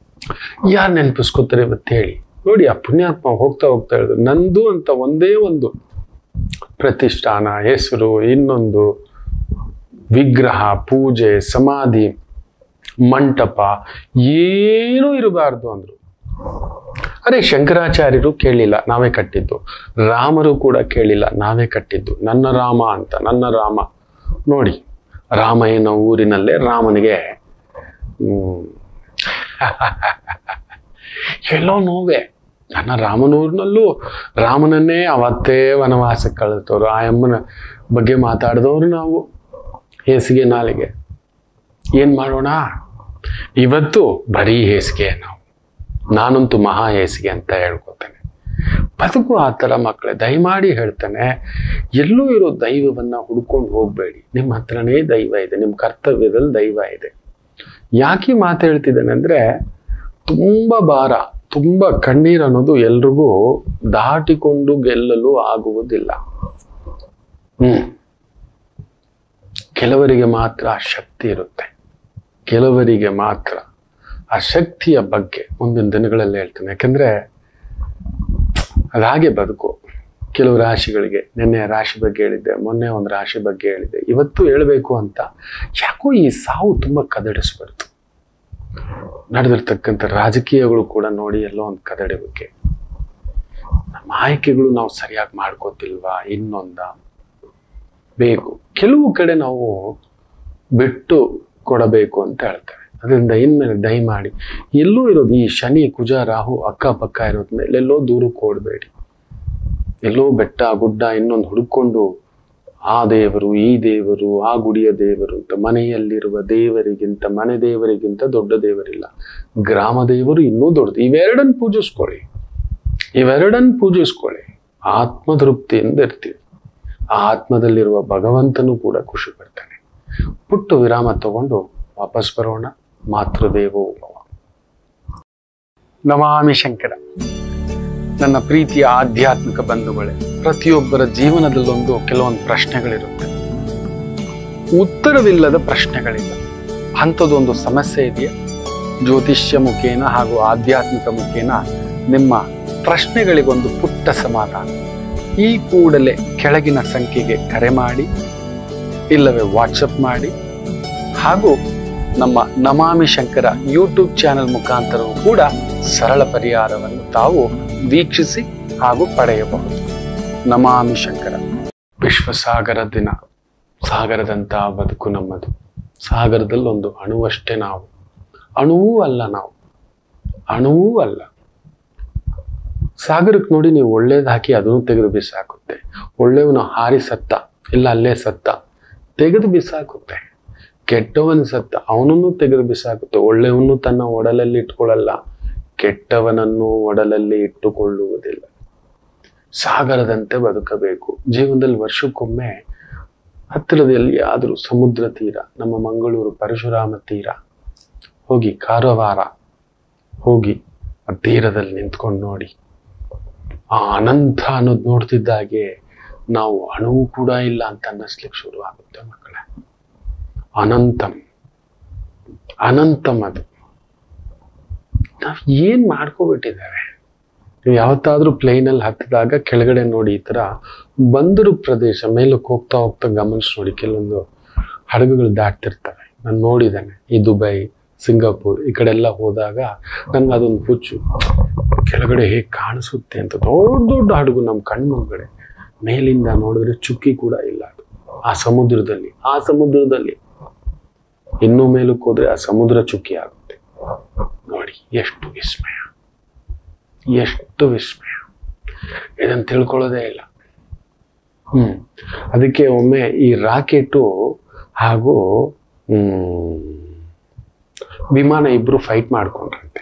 A: ಯಾರು ನೆನಪಿಸ್ಕೋತಾರೆ ಇವತ್ತು ಹೇಳಿ ನೋಡಿ? ಆ ಪುಣ್ಯಾತ್ಮ ಹೋಗ್ತಾ ಹೋಗ್ತಾ ಹೇಳಿದ್ರು, ನಂದು ಅಂತ ಒಂದೇ ಒಂದು ಪ್ರತಿಷ್ಠಾನ, ಹೆಸರು, ಇನ್ನೊಂದು ವಿಗ್ರಹ, ಪೂಜೆ, ಸಮಾಧಿ, ಮಂಟಪ ಏನೂ ಇರಬಾರ್ದು ಅಂದ್ರು. ಅರೆ ಶಂಕರಾಚಾರ್ಯರು ಕೇಳಿಲ್ಲ, ನಾವೇ ಕಟ್ಟಿದ್ದು. ರಾಮರು ಕೂಡ ಕೇಳಿಲ್ಲ, ನಾವೇ ಕಟ್ಟಿದ್ದು. ನನ್ನ ರಾಮ ಅಂತ, ನನ್ನ ರಾಮ. ನೋಡಿ, ರಾಮಯ್ಯನ ಊರಿನಲ್ಲೇ ರಾಮನಿಗೆ ಎಲ್ಲೋ ನೋವೇ. ನನ್ನ ರಾಮನೂರಿನಲ್ಲೂ ರಾಮನನ್ನೇ ಅವತ್ತೇ ವನವಾಸಕ್ಕೆ ಕಳೆದವರು. ಆ ಅಮ್ಮನ ಬಗ್ಗೆ ಮಾತಾಡಿದವರು ನಾವು. ಹೇಸಿಗೆ ನಾಲಿಗೆ ಏನ್ ಮಾಡೋಣ? ಇವತ್ತು ಬರೀ ಹೇಸಿಗೆ ನಾವು. ನಾನಂತೂ ಮಹಾ ಹೇಸಿಗೆ ಅಂತ ಹೇಳ್ಕೊತೇನೆ. ಬದುಕು ಆ ಥರ ಮಕ್ಕಳೇ. ದಯಮಾಡಿ ಹೇಳ್ತಾನೆ, ಎಲ್ಲೂ ಇರೋ ದೈವವನ್ನ ಹುಡ್ಕೊಂಡು ಹೋಗ್ಬೇಡಿ. ನಿಮ್ಮ ಹತ್ರನೇ ದೈವ ಇದೆ, ನಿಮ್ಮ ಕರ್ತವ್ಯದಲ್ಲಿ ದೈವ ಇದೆ. ಯಾಕೆ ಮಾತು ಹೇಳ್ತಿದ್ದೇನೆ ಅಂದ್ರೆ, ತುಂಬಾ ಭಾರ, ತುಂಬಾ ಕಣ್ಣೀರು ಅನ್ನೋದು ಎಲ್ರಿಗೂ ದಾಟಿಕೊಂಡು ಗೆಲ್ಲಲು ಆಗುವುದಿಲ್ಲ. ಕೆಲವರಿಗೆ ಮಾತ್ರ ಆ ಶಕ್ತಿ ಇರುತ್ತೆ, ಕೆಲವರಿಗೆ ಮಾತ್ರ. ಆ ಶಕ್ತಿಯ ಬಗ್ಗೆ ಮುಂದಿನ ದಿನಗಳಲ್ಲಿ ಹೇಳ್ತೇನೆ. ಯಾಕಂದ್ರೆ ಅದಾಗೆ ಬದುಕು. ಕೆಲವು ರಾಶಿಗಳಿಗೆ ನಿನ್ನೆ ರಾಶಿ ಬಗ್ಗೆ ಹೇಳಿದ್ದೆ, ಮೊನ್ನೆ ಒಂದು ರಾಶಿ ಬಗ್ಗೆ ಹೇಳಿದ್ದೆ, ಇವತ್ತು ಹೇಳಬೇಕು ಅಂತ ಯಾಕೋ ಈ ಸಾವು ತುಂಬಾ ಕದಡಿಸ್ಬಾರ್ದು. ನಡೆದಿರ್ತಕ್ಕಂಥ ರಾಜಕೀಯಗಳು ಕೂಡ ನೋಡಿ ಎಲ್ಲೋ ಒಂದು ಕದಡಿ ಬಗ್ಗೆ. ನಮ್ಮ ಆಯ್ಕೆಗಳು ನಾವು ಸರಿಯಾಗಿ ಮಾಡ್ಕೋತಿಲ್ವಾ, ಇನ್ನೊಂದ ಬೇಕು. ಕೆಲವು ಕಡೆ ನಾವು ಬಿಟ್ಟು ಕೊಡಬೇಕು ಅಂತ ಹೇಳ್ತಾರೆ. ಅದರಿಂದ ಇನ್ಮೇಲೆ ದಯಮಾಡಿ ಎಲ್ಲೋ ಇರೋದು ಈ ಶನಿ ಕುಜ ರಾಹು ಅಕ್ಕಪಕ್ಕ ಇರೋದ್ ಮೇಲೆ ಎಲ್ಲೋ ದೂರಕ್ಕೆ ಓಡಬೇಡಿ. ಎಲ್ಲೋ ಬೆಟ್ಟ ಗುಡ್ಡ ಇನ್ನೊಂದು ಹುಡುಕೊಂಡು ಆ ದೇವರು, ಈ ದೇವರು, ಆ ಗುಡಿಯ ದೇವರು ಅಂತ. ಮನೆಯಲ್ಲಿರುವ ದೇವರಿಗಿಂತ, ಮನೆ ದೇವರಿಗಿಂತ ದೊಡ್ಡ ದೇವರಿಲ್ಲ. ಗ್ರಾಮ ದೇವರು ಇನ್ನೂ ದೊಡ್ಡದು. ಇವೆರಡನ್ನು ಪೂಜಿಸ್ಕೊಳ್ಳಿ. ಆತ್ಮತೃಪ್ತಿಯಿಂದ ಇರ್ತೀವಿ. ಆ ಆತ್ಮದಲ್ಲಿರುವ ಭಗವಂತನೂ ಕೂಡ ಖುಷಿ ಪಡ್ತಾನೆ. ಪುಟ್ಟ ವಿರಾಮ ತಗೊಂಡು ವಾಪಸ್ ಬರೋಣ. ಮಾತೃದೇವೋ ಭವ. ನಮಾಮಿ ಶಂಕರ. ನನ್ನ ಪ್ರೀತಿಯ ಆಧ್ಯಾತ್ಮಿಕ ಬಂಧುಗಳೇ, ಪ್ರತಿಯೊಬ್ಬರ ಜೀವನದಲ್ಲೊಂದು ಕೆಲವೊಂದು ಪ್ರಶ್ನೆಗಳಿರುತ್ತೆ, ಉತ್ತರವಿಲ್ಲದ ಪ್ರಶ್ನೆಗಳಿಲ್ಲ. ಅಂಥದ್ದೊಂದು ಸಮಸ್ಯೆ ಇದೆಯಾ? ಜ್ಯೋತಿಷ್ಯ ಮುಖೇನ ಹಾಗೂ ಆಧ್ಯಾತ್ಮಿಕ ಮುಖೇನ ನಿಮ್ಮ ಪ್ರಶ್ನೆಗಳಿಗೊಂದು ಪುಟ್ಟ ಸಮಾಧಾನ. ಈ ಕೂಡಲೇ ಕೆಳಗಿನ ಸಂಖ್ಯೆಗೆ ಕರೆ ಮಾಡಿ, ಇಲ್ಲವೇ ವಾಟ್ಸಪ್ ಮಾಡಿ, ಹಾಗೂ ನಮ್ಮ ನಮಾಮಿ ಶಂಕರ ಯೂಟ್ಯೂಬ್ ಚಾನೆಲ್ ಮುಖಾಂತರವೂ ಕೂಡ ಸರಳ ಪರಿಹಾರವನ್ನು ತಾವು ವೀಕ್ಷಿಸಿ ಹಾಗೂ ಪಡೆಯಬಹುದು. ನಮಾಮಿ ಶಂಕರ. ವಿಶ್ವಸಾಗರ ದಿನ. ಸಾಗರದಂತಹ ಬದುಕು ನಮ್ಮದು. ಸಾಗರದಲ್ಲಿ ಒಂದು ಅಣುವಷ್ಟೇ ನಾವು. ಅಣುವೂ ಅಲ್ಲ. ಸಾಗರಕ್ಕೆ ನೋಡಿ, ನೀವು ಒಳ್ಳೇದು ಹಾಕಿ ಅದನ್ನು ತೆಗೆದು ಬಿಸಾಕುತ್ತೆ. ಒಳ್ಳೆಯವನು ಹಾರಿ ಸತ್ತ, ಇಲ್ಲ ಅಲ್ಲೇ ಸತ್ತ, ತೆಗೆದು ಬಿಸಾಕುತ್ತೆ. ಕೆಟ್ಟವನ್ ಸತ್ತ, ಅವನನ್ನು ತೆಗೆದು ಬಿಸಾಕುತ್ತೆ. ಒಳ್ಳೆಯವನು ತನ್ನ ಒಡಲಲ್ಲಿ ಇಟ್ಕೊಳ್ಳಲ್ಲ, ಕೆಟ್ಟವನನ್ನು ಒಡಲಲ್ಲಿ ಇಟ್ಟುಕೊಳ್ಳುವುದಿಲ್ಲ. ಸಾಗರದಂತೆ ಬದುಕಬೇಕು. ಜೀವನದಲ್ಲಿ ವರ್ಷಕ್ಕೊಮ್ಮೆ ಹತ್ತಿರದಲ್ಲಿ ಆದರೂ ಸಮುದ್ರ ತೀರ, ನಮ್ಮ ಮಂಗಳೂರು ಪರಶುರಾಮ ತೀರ ಹೋಗಿ, ಕಾರವಾರ ಹೋಗಿ ಆ ತೀರದಲ್ಲಿ ನಿಂತ್ಕೊಂಡು ನೋಡಿ. ಆ ಅನಂತ ಅನ್ನೋದು ನೋಡ್ತಿದ್ದಾಗೆ ನಾವು ಅಣುವು ಕೂಡ ಇಲ್ಲ ಅಂತ ಅನ್ನಿಸ್ಲಿಕ್ಕೆ ಶುರು ಆಗುತ್ತೆ ಮಕ್ಕಳೇ. ಅನಂತಂ ಅದು ನಾವು ಏನ್ ಮಾಡ್ಕೋಬಿಟ್ಟಿದ್ದೇವೆ. ನೀವು ಯಾವತ್ತಾದ್ರೂ ಪ್ಲೇನಲ್ಲಿ ಹತ್ತಿದಾಗ ಕೆಳಗಡೆ ನೋಡಿ, ಈ ತರ ಬಂದರು ಪ್ರದೇಶ ಮೇಲಕ್ಕೆ ಹೋಗ್ತಾ ಹೋಗ್ತಾ ಗಮನಿಸಿ ನೋಡಿ, ಕೆಲವೊಂದು ಹಡಗುಗಳು ದಾಟ್ತಿರ್ತವೆ. ನಾನು ನೋಡಿದ್ದೇನೆ. ಈ ದುಬೈ, ಸಿಂಗಾಪುರ್ ಈ ಕಡೆ ಎಲ್ಲ ಹೋದಾಗ ನನ್ಗೆ ಅದೊಂದು ಹುಚ್ಚು, ಕೆಳಗಡೆ ಹೇಗೆ ಕಾಣಿಸುತ್ತೆ ಅಂತ. ದೊಡ್ಡ ದೊಡ್ಡ ಹಡಗು ನಮ್ಮ ಕಣ್ಮುಂಗಡೆ, ಮೇಲಿಂದ ನೋಡಿದ್ರೆ ಚುಕ್ಕಿ ಕೂಡ ಇಲ್ಲ ಅದು. ಆ ಸಮುದ್ರದಲ್ಲಿ ಇನ್ನೂ ಮೇಲಕ್ಕೆ ಹೋದ್ರೆ ಆ ಸಮುದ್ರ ಚುಕ್ಕಿ ಆಗುತ್ತೆ. ನೋಡಿ ಎಷ್ಟು ವಿಸ್ಮಯ. ಇದನ್ನು ತಿಳ್ಕೊಳ್ಳೋದೇ ಇಲ್ಲ. ಅದಕ್ಕೆ ಒಮ್ಮೆ ಈ ರಾಕೆಟು ಹಾಗೂ ವಿಮಾನ ಇಬ್ರು ಫೈಟ್ ಮಾಡ್ಕೊಂಡ್ರಂತೆ.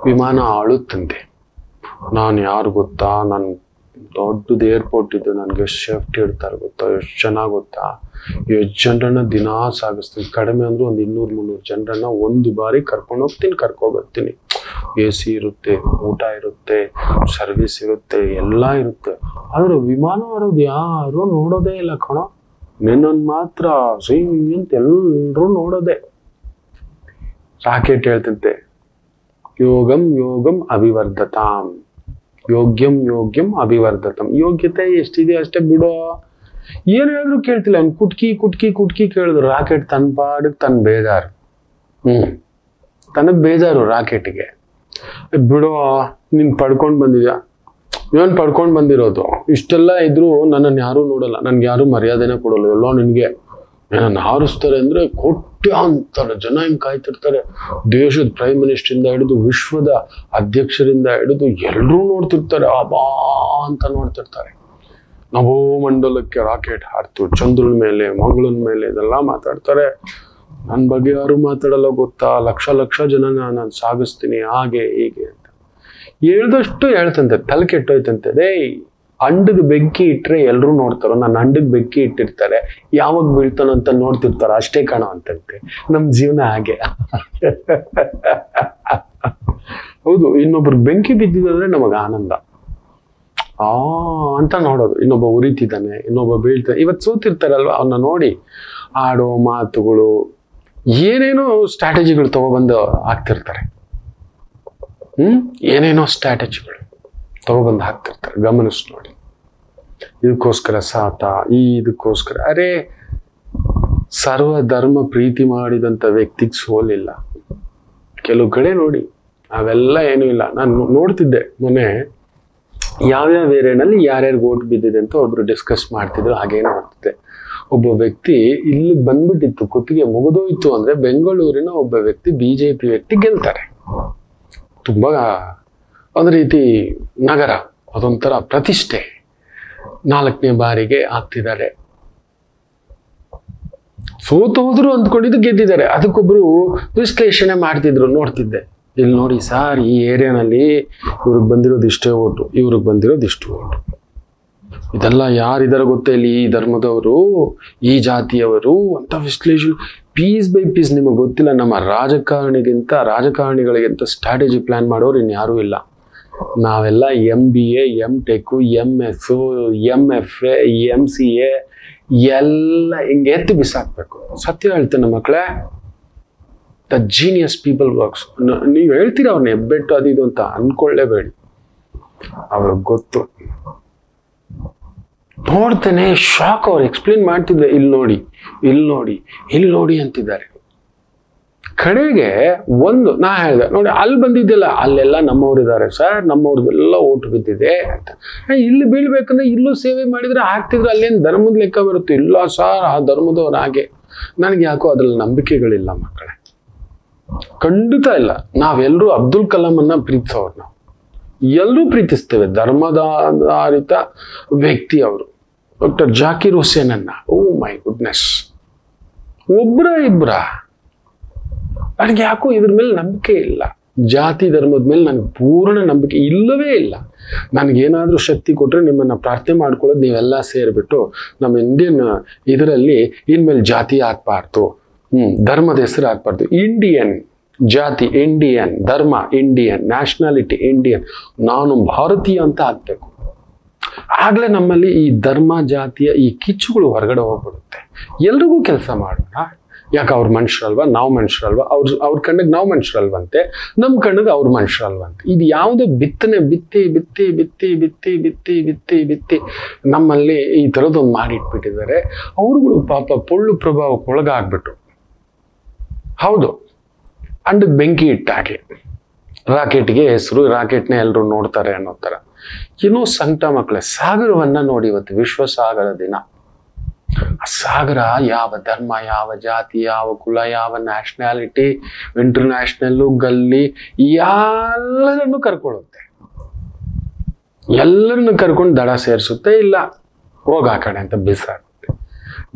A: ವಿಮಾನ ಆಳುತ್ತಂತೆ. ನಾನು ಯಾರು ಗೊತ್ತಾ, ನಾನು ದೊಡ್ಡದು ಏರ್ಪೋರ್ಟ್ ಇದ್ದು, ನನಗೆ ಎಷ್ಟು ಸೇಫ್ಟಿ ಇಡ್ತಾರೆ ಗೊತ್ತಾ, ಎಷ್ಟು ಚೆನ್ನಾಗಿ ಗೊತ್ತಾ, ಎಷ್ಟು ಜನರನ್ನ ದಿನಾ ಸಾಗಿಸ್ತೀನಿ. ಕಡಿಮೆ ಅಂದ್ರೂ ಒಂದು 200-300 ಜನರನ್ನ ಒಂದು ಬಾರಿ ಕರ್ಕೊಂಡ್ಬರ್ತೀನಿ. AC ಇರುತ್ತೆ, ಊಟ ಇರುತ್ತೆ, ಸರ್ವಿಸ್ ಇರುತ್ತೆ, ಎಲ್ಲ ಇರುತ್ತೆ. ಆದ್ರೆ ವಿಮಾನ ಬರೋದು ಯಾರು ನೋಡೋದೇ ಇಲ್ಲ ಕಣೋ. ನಿನ್ನನ್ನು ಮಾತ್ರ ಅಂತ ಎಲ್ಲರೂ ನೋಡೋದೆ. ರಾಕೆಟ್ ಹೇಳ್ತಂತೆ, ಯೋಗಂ ಅಭಿವರ್ಧತಾಂ, ಯೋಗ್ಯಂ ಅಭಿವರ್ಧತಂ. ಯೋಗ್ಯತೆ ಎಷ್ಟಿದೆಯೋ ಅಷ್ಟೇ ಬಿಡೋ. ಏನು ಹೇಳಿದ್ರು ಕೇಳ್ತಿಲ್ಲ. ಅವ್ನು ಕುಟ್ಕಿ ಕೇಳಿದ್ರು. ರಾಕೆಟ್ ತನ್ನ ಪಾಡಿಗೆ ತನಗ್ ಬೇಜಾರು ರಾಕೆಟ್ಗೆ. ಬಿಡೋ, ನೀನ್ ಪಡ್ಕೊಂಡ್ ಬಂದಿದ್ಯಾ, ಇವನ್ ಪಡ್ಕೊಂಡ್ ಬಂದಿರೋದು. ಇಷ್ಟೆಲ್ಲ ಇದ್ರು ನನ್ನನ್ನು ಯಾರು ನೋಡಲ್ಲ, ನನ್ಗೆ ಯಾರು ಮರ್ಯಾದೆನೇ ಕೊಡಲ್ಲ. ಎಲ್ಲೋ ನಿನ್ಗೆ ನನ್ನನ್ನು ಹಾರಿಸ್ತಾರೆ ಅಂದ್ರೆ ಕೋಟ್ಯಾಂತರ ಜನ ಹಿಂಗ್ ಕಾಯ್ತಿರ್ತಾರೆ. ದೇಶದ ಪ್ರೈಮ್ ಮಿನಿಸ್ಟರ್ ಇಂದ ಹಿಡಿದು ವಿಶ್ವದ ಅಧ್ಯಕ್ಷರಿಂದ ಹಿಡಿದು ಎಲ್ಲರೂ ನೋಡ್ತಿರ್ತಾರೆ. ಅಬಾ ಅಂತ ನೋಡ್ತಿರ್ತಾರೆ. ನಭೋಮಂಡಲಕ್ಕೆ ರಾಕೆಟ್ ಹಾರ್ತು, ಚಂದ್ರನ ಮೇಲೆ, ಮಂಗಳನ ಮೇಲೆ ಇದೆಲ್ಲ ಮಾತಾಡ್ತಾರೆ. ನನ್ನ ಬಗ್ಗೆ ಯಾರು ಮಾತಾಡಲ್ಲ ಗೊತ್ತಾ, ಲಕ್ಷ ಜನ ನಾನು ಸಾಗಿಸ್ತೀನಿ, ಹಾಗೆ ಹೀಗೆ ಅಂತ ಹೇಳ್ದಷ್ಟು ಹೇಳ್ತಂತೆ. ತಲೆ ಕೆಟ್ಟೋಯ್ತಂತೆ. ಅಂಡಗ್ ಬೆಂಕಿ ಇಟ್ರೆ ಎಲ್ರು ನೋಡ್ತಾರೋ, ನನ್ನ ಅಂಡಗ್ ಬೆಂಕಿ ಇಟ್ಟಿರ್ತಾರೆ, ಯಾವಾಗ ಬೀಳ್ತಾನೋ ಅಂತ ನೋಡ್ತಿರ್ತಾರ, ಅಷ್ಟೇ ಕಾಣೋ ಅಂತಂತೆ. ನಮ್ ಜೀವನ ಹಾಗೆ. ಹೌದು, ಇನ್ನೊಬ್ರು ಬೆಂಕಿ ಬಿದ್ದಿದ್ರೆ ನಮಗ ಆನಂದ ಅಂತ ನೋಡೋದು. ಇನ್ನೊಬ್ಬ ಉರಿತಿದ್ದಾನೆ, ಇನ್ನೊಬ್ಬ ಬೀಳ್ತಾನೆ. ಇವತ್ತು ಸೋತಿರ್ತಾರಲ್ವ, ಅವನ್ನ ನೋಡಿ ಆಡೋ ಮಾತುಗಳು, ಏನೇನೋ ಸ್ಟ್ರಾಟಜಿಗಳು ತಗೊಬಂದು ಹಾಕ್ತಿರ್ತಾರೆ. ಏನೇನೋ ಸ್ಟ್ರಾಟಜಿಗಳು ತಗೊಬಂದು ಹಾಕ್ತಿರ್ತಾರೆ. ಗಮನಿಸ್ ನೋಡಿ. ಇದಕ್ಕೋಸ್ಕರ ಸಾತ, ಇದಕ್ಕೋಸ್ಕರ. ಅರೆ, ಸರ್ವ ಧರ್ಮ ಪ್ರೀತಿ ಮಾಡಿದಂಥ ವ್ಯಕ್ತಿಗೆ ಸೋಲಿಲ್ಲ. ಕೆಲವು ಕಡೆ ನೋಡಿ ಅವೆಲ್ಲ ಏನೂ ಇಲ್ಲ. ನಾನು ನೋಡ್ತಿದ್ದೆ ಮೊನ್ನೆ, ಯಾವ್ಯಾವ ಏರಿಯಾನಲ್ಲಿ ಯಾರ್ಯಾರು ಓಟ್ ಬಿದ್ದಿದೆ ಅಂತ ಒಬ್ರು ಡಿಸ್ಕಸ್ ಮಾಡ್ತಿದ್ರು. ಹಾಗೇ ನೋಡ್ತಿದ್ದೆ. ಒಬ್ಬ ವ್ಯಕ್ತಿ ಇಲ್ಲಿ ಬಂದ್ಬಿಟ್ಟಿತ್ತು, ಕುತ್ತಿಗೆ ಮುಗಿದೋಯ್ತು ಅಂದ್ರೆ ಬೆಂಗಳೂರಿನ ಒಬ್ಬ ವ್ಯಕ್ತಿ, BJP ವ್ಯಕ್ತಿ ಗೆಲ್ತಾರೆ. ತುಂಬಾ ಒಂದು ರೀತಿ ನಗರ, ಅದೊಂಥರ ಪ್ರತಿಷ್ಠೆ. 4ನೇ ಬಾರಿಗೆ ಆಗ್ತಿದ್ದಾರೆ. ಸೋತು ಹೋದ್ರು ಅಂದ್ಕೊಂಡಿದ್ದು ಗೆದ್ದಿದ್ದಾರೆ. ಅದಕ್ಕೊಬ್ರು ವಿಶ್ಲೇಷಣೆ ಮಾಡ್ತಿದ್ರು, ನೋಡ್ತಿದ್ದೆ. ಇಲ್ಲಿ ನೋಡಿ ಸಾರ್, ಈ ಏರಿಯಾನಲ್ಲಿ ಇವ್ರಿಗೆ ಬಂದಿರೋದು ಇಷ್ಟೇ ಓಟು, ಇವ್ರಿಗೆ ಬಂದಿರೋದು ಇಷ್ಟು ಓಟು. ಇದೆಲ್ಲ ಯಾರಿದಾರ ಗೊತ್ತೇ ಇಲ್ಲಿ, ಈ ಧರ್ಮದವರು, ಈ ಜಾತಿಯವರು ಅಂತ ವಿಶ್ಲೇಷಣೆ ಪೀಸ್ ಬೈ ಪೀಸ್. ನಿಮಗೆ ಗೊತ್ತಿಲ್ಲ, ನಮ್ಮ ರಾಜಕಾರಣಿಗಳಿಗಿಂತ ಸ್ಟ್ರಾಟಜಿ ಪ್ಲಾನ್ ಮಾಡೋರು ಇನ್ಯಾರೂ ಇಲ್ಲ. ನಾವೆಲ್ಲ MBA, MTech, MS, MFA, MCA ಎಲ್ಲ ಹಿಂಗೆ ಎತ್ತಿ ಬಿಸಾಕ್ಬೇಕು. ಸತ್ಯ ಹೇಳ್ತೇನೆ ಮಕ್ಕಳೇ, ದ ಜೀನಿಯಸ್ ಪೀಪಲ್ ವರ್ಕ್ಸ್. ನೀವು ಹೇಳ್ತೀರ ಅವ್ರನ್ನ ಹೆಬ್ಬೆಟ್ಟು ಅದು ಇದು ಅಂತ ಅನ್ಕೊಳ್ಳೇಬೇಡಿ, ಅವ್ರಿಗೆ ಗೊತ್ತು. ನೋಡ್ತೇನೆ ಶಾಕ್. ಅವ್ರು ಎಕ್ಸ್ಪ್ಲೇನ್ ಮಾಡ್ತಿದ್ರೆ, ಇಲ್ಲಿ ನೋಡಿ, ಇಲ್ಲಿ ನೋಡಿ, ಇಲ್ಲಿ ನೋಡಿ ಅಂತಿದ್ದಾರೆ. ಕಡೆಗೆ ಒಂದು ನಾ ಹೇಳಿದೆ, ನೋಡಿ ಅಲ್ಲಿ ಬಂದಿದ್ದಿಲ್ಲ, ಅಲ್ಲೆಲ್ಲ ನಮ್ಮವ್ರಿದ್ದಾರೆ ಸರ್, ನಮ್ಮವ್ರದ್ದೆಲ್ಲ ಓಟು ಬಿದ್ದಿದೆ ಅಂತ. ಇಲ್ಲಿ ಬೀಳ್ಬೇಕಂದ್ರೆ ಇಲ್ಲೂ ಸೇವೆ ಮಾಡಿದ್ರೆ ಆಗ್ತಿದ್ರೆ ಅಲ್ಲೇನು ಧರ್ಮದ ಲೆಕ್ಕ ಬರುತ್ತೆ? ಇಲ್ಲ ಸರ್, ಆ ಧರ್ಮದವ್ರು ಹಾಗೆ. ನನಗೆ ಯಾಕೋ ಅದ್ರಲ್ಲಿ ನಂಬಿಕೆಗಳಿಲ್ಲ ಮಕ್ಕಳೇ, ಖಂಡಿತ ಇಲ್ಲ. ನಾವೆಲ್ಲರೂ ಅಬ್ದುಲ್ ಕಲಾಮನ್ನ ಪ್ರೀತಿಸೋರು, ನಾವು ಎಲ್ಲರೂ ಪ್ರೀತಿಸ್ತೇವೆ. ಧರ್ಮದಾಧಾರಿತ ವ್ಯಕ್ತಿ ಅವರು. ಡಾಕ್ಟರ್ ಜಾಕಿರ್ ಹುಸೇನ್ ಅನ್ನ, ಓ ಮೈ ಗುಡ್ನೆಸ್, ಇಬ್ರ ನನಗೆ ಯಾಕೋ ಇದ್ರ ಮೇಲೆ ನಂಬಿಕೆ ಇಲ್ಲ. ಜಾತಿ ಧರ್ಮದ ಮೇಲೆ ನನಗೆ ಪೂರ್ಣ ನಂಬಿಕೆ ಇಲ್ಲವೇ ಇಲ್ಲ. ನನಗೇನಾದ್ರೂ ಶಕ್ತಿ ಕೊಟ್ಟರೆ ನಿಮ್ಮನ್ನ ಪ್ರಾರ್ಥನೆ ಮಾಡ್ಕೊಳ್ಳೋದು, ನೀವೆಲ್ಲ ಸೇರಿಬಿಟ್ಟು ನಮ್ಮ ಇಂಡಿಯನ್ ಇದರಲ್ಲಿ ಇನ್ಮೇಲೆ ಜಾತಿ ಹಾಕ್ಬಾರ್ದು, ಧರ್ಮದ ಹೆಸರು ಹಾಕ್ಬಾರ್ದು, ಇಂಡಿಯನ್ ಜಾತಿ, ಇಂಡಿಯನ್ ಧರ್ಮ, ಇಂಡಿಯನ್ ನ್ಯಾಷನಾಲಿಟಿ, ಇಂಡಿಯನ್, ನಾನು ಭಾರತೀಯ ಅಂತ ಹಾಕ್ಬೇಕು. ಆಗ್ಲೇ ನಮ್ಮಲ್ಲಿ ಈ ಧರ್ಮ ಜಾತಿಯ ಈ ಕಿಚ್ಚುಗಳು ಹೊರಗಡೆ ಹೋಗ್ಬಿಡುತ್ತೆ. ಎಲ್ರಿಗೂ ಕೆಲಸ ಮಾಡೋಣ. ಯಾಕೆ ಅವ್ರ ಮನುಷ್ಯರಲ್ವಾ, ನಾವು ಮನುಷ್ಯರಲ್ವಾ, ಅವ್ರ ಕಣ್ಣಿಗೆ ನಾವು ಮನುಷ್ಯರಲ್ವಂತೆ, ನಮ್ಮ ಕಣ್ಣಿಗೆ ಅವ್ರ ಮನುಷ್ಯರಲ್ವಂತೆ. ಇದು ಯಾವುದೇ ಬಿತ್ತನೆ ಬಿತ್ತಿ ಬಿತ್ತಿ ಬಿತ್ತಿ ಬಿತ್ತಿ ಬಿತ್ತಿ ಬಿತ್ತಿ ಬಿತ್ತಿ ನಮ್ಮಲ್ಲಿ ಈ ಥರದೊಂದು ಮಾಡಿಟ್ಬಿಟ್ಟಿದ್ದಾರೆ. ಅವ್ರುಗಳು ಪಾಪ ಪೊಳ್ಳು ಪ್ರಭಾವಕ್ಕೆ ಒಳಗಾಗ್ಬಿಟ್ಟು, ಹೌದು, ಅಂಡಕ್ಕೆ ಬೆಂಕಿ ಇಟ್ಟಾಗೆ, ರಾಕೆಟ್ಗೆ ಹೆಸರು, ರಾಕೆಟ್ನ ಎಲ್ಲರೂ ನೋಡ್ತಾರೆ ಅನ್ನೋ ಥರ ಏನೋ ಸಂಕಟ ಮಕ್ಕಳೇ. ಸಾಗರವನ್ನ ನೋಡಿ, ಇವತ್ತು ವಿಶ್ವ ಸಾಗರ ದಿನ. ಆ ಸಾಗರ ಯಾವ ಧರ್ಮ, ಯಾವ ಜಾತಿ, ಯಾವ ಕುಲ, ಯಾವ ನ್ಯಾಷನಾಲಿಟಿ, ಇಂಟರ್ನ್ಯಾಷನಲ್ಲು, ಗಲ್ಲಿ ಎಲ್ಲರನ್ನು ಕರ್ಕೊಳ್ಳುತ್ತೆ. ಎಲ್ಲರನ್ನು ಕರ್ಕೊಂಡು ದಡ ಸೇರಿಸುತ್ತೆ, ಇಲ್ಲ ಹೋಗ ಆ ಕಡೆ ಅಂತ ಬಿಸಾಡುತ್ತೆ.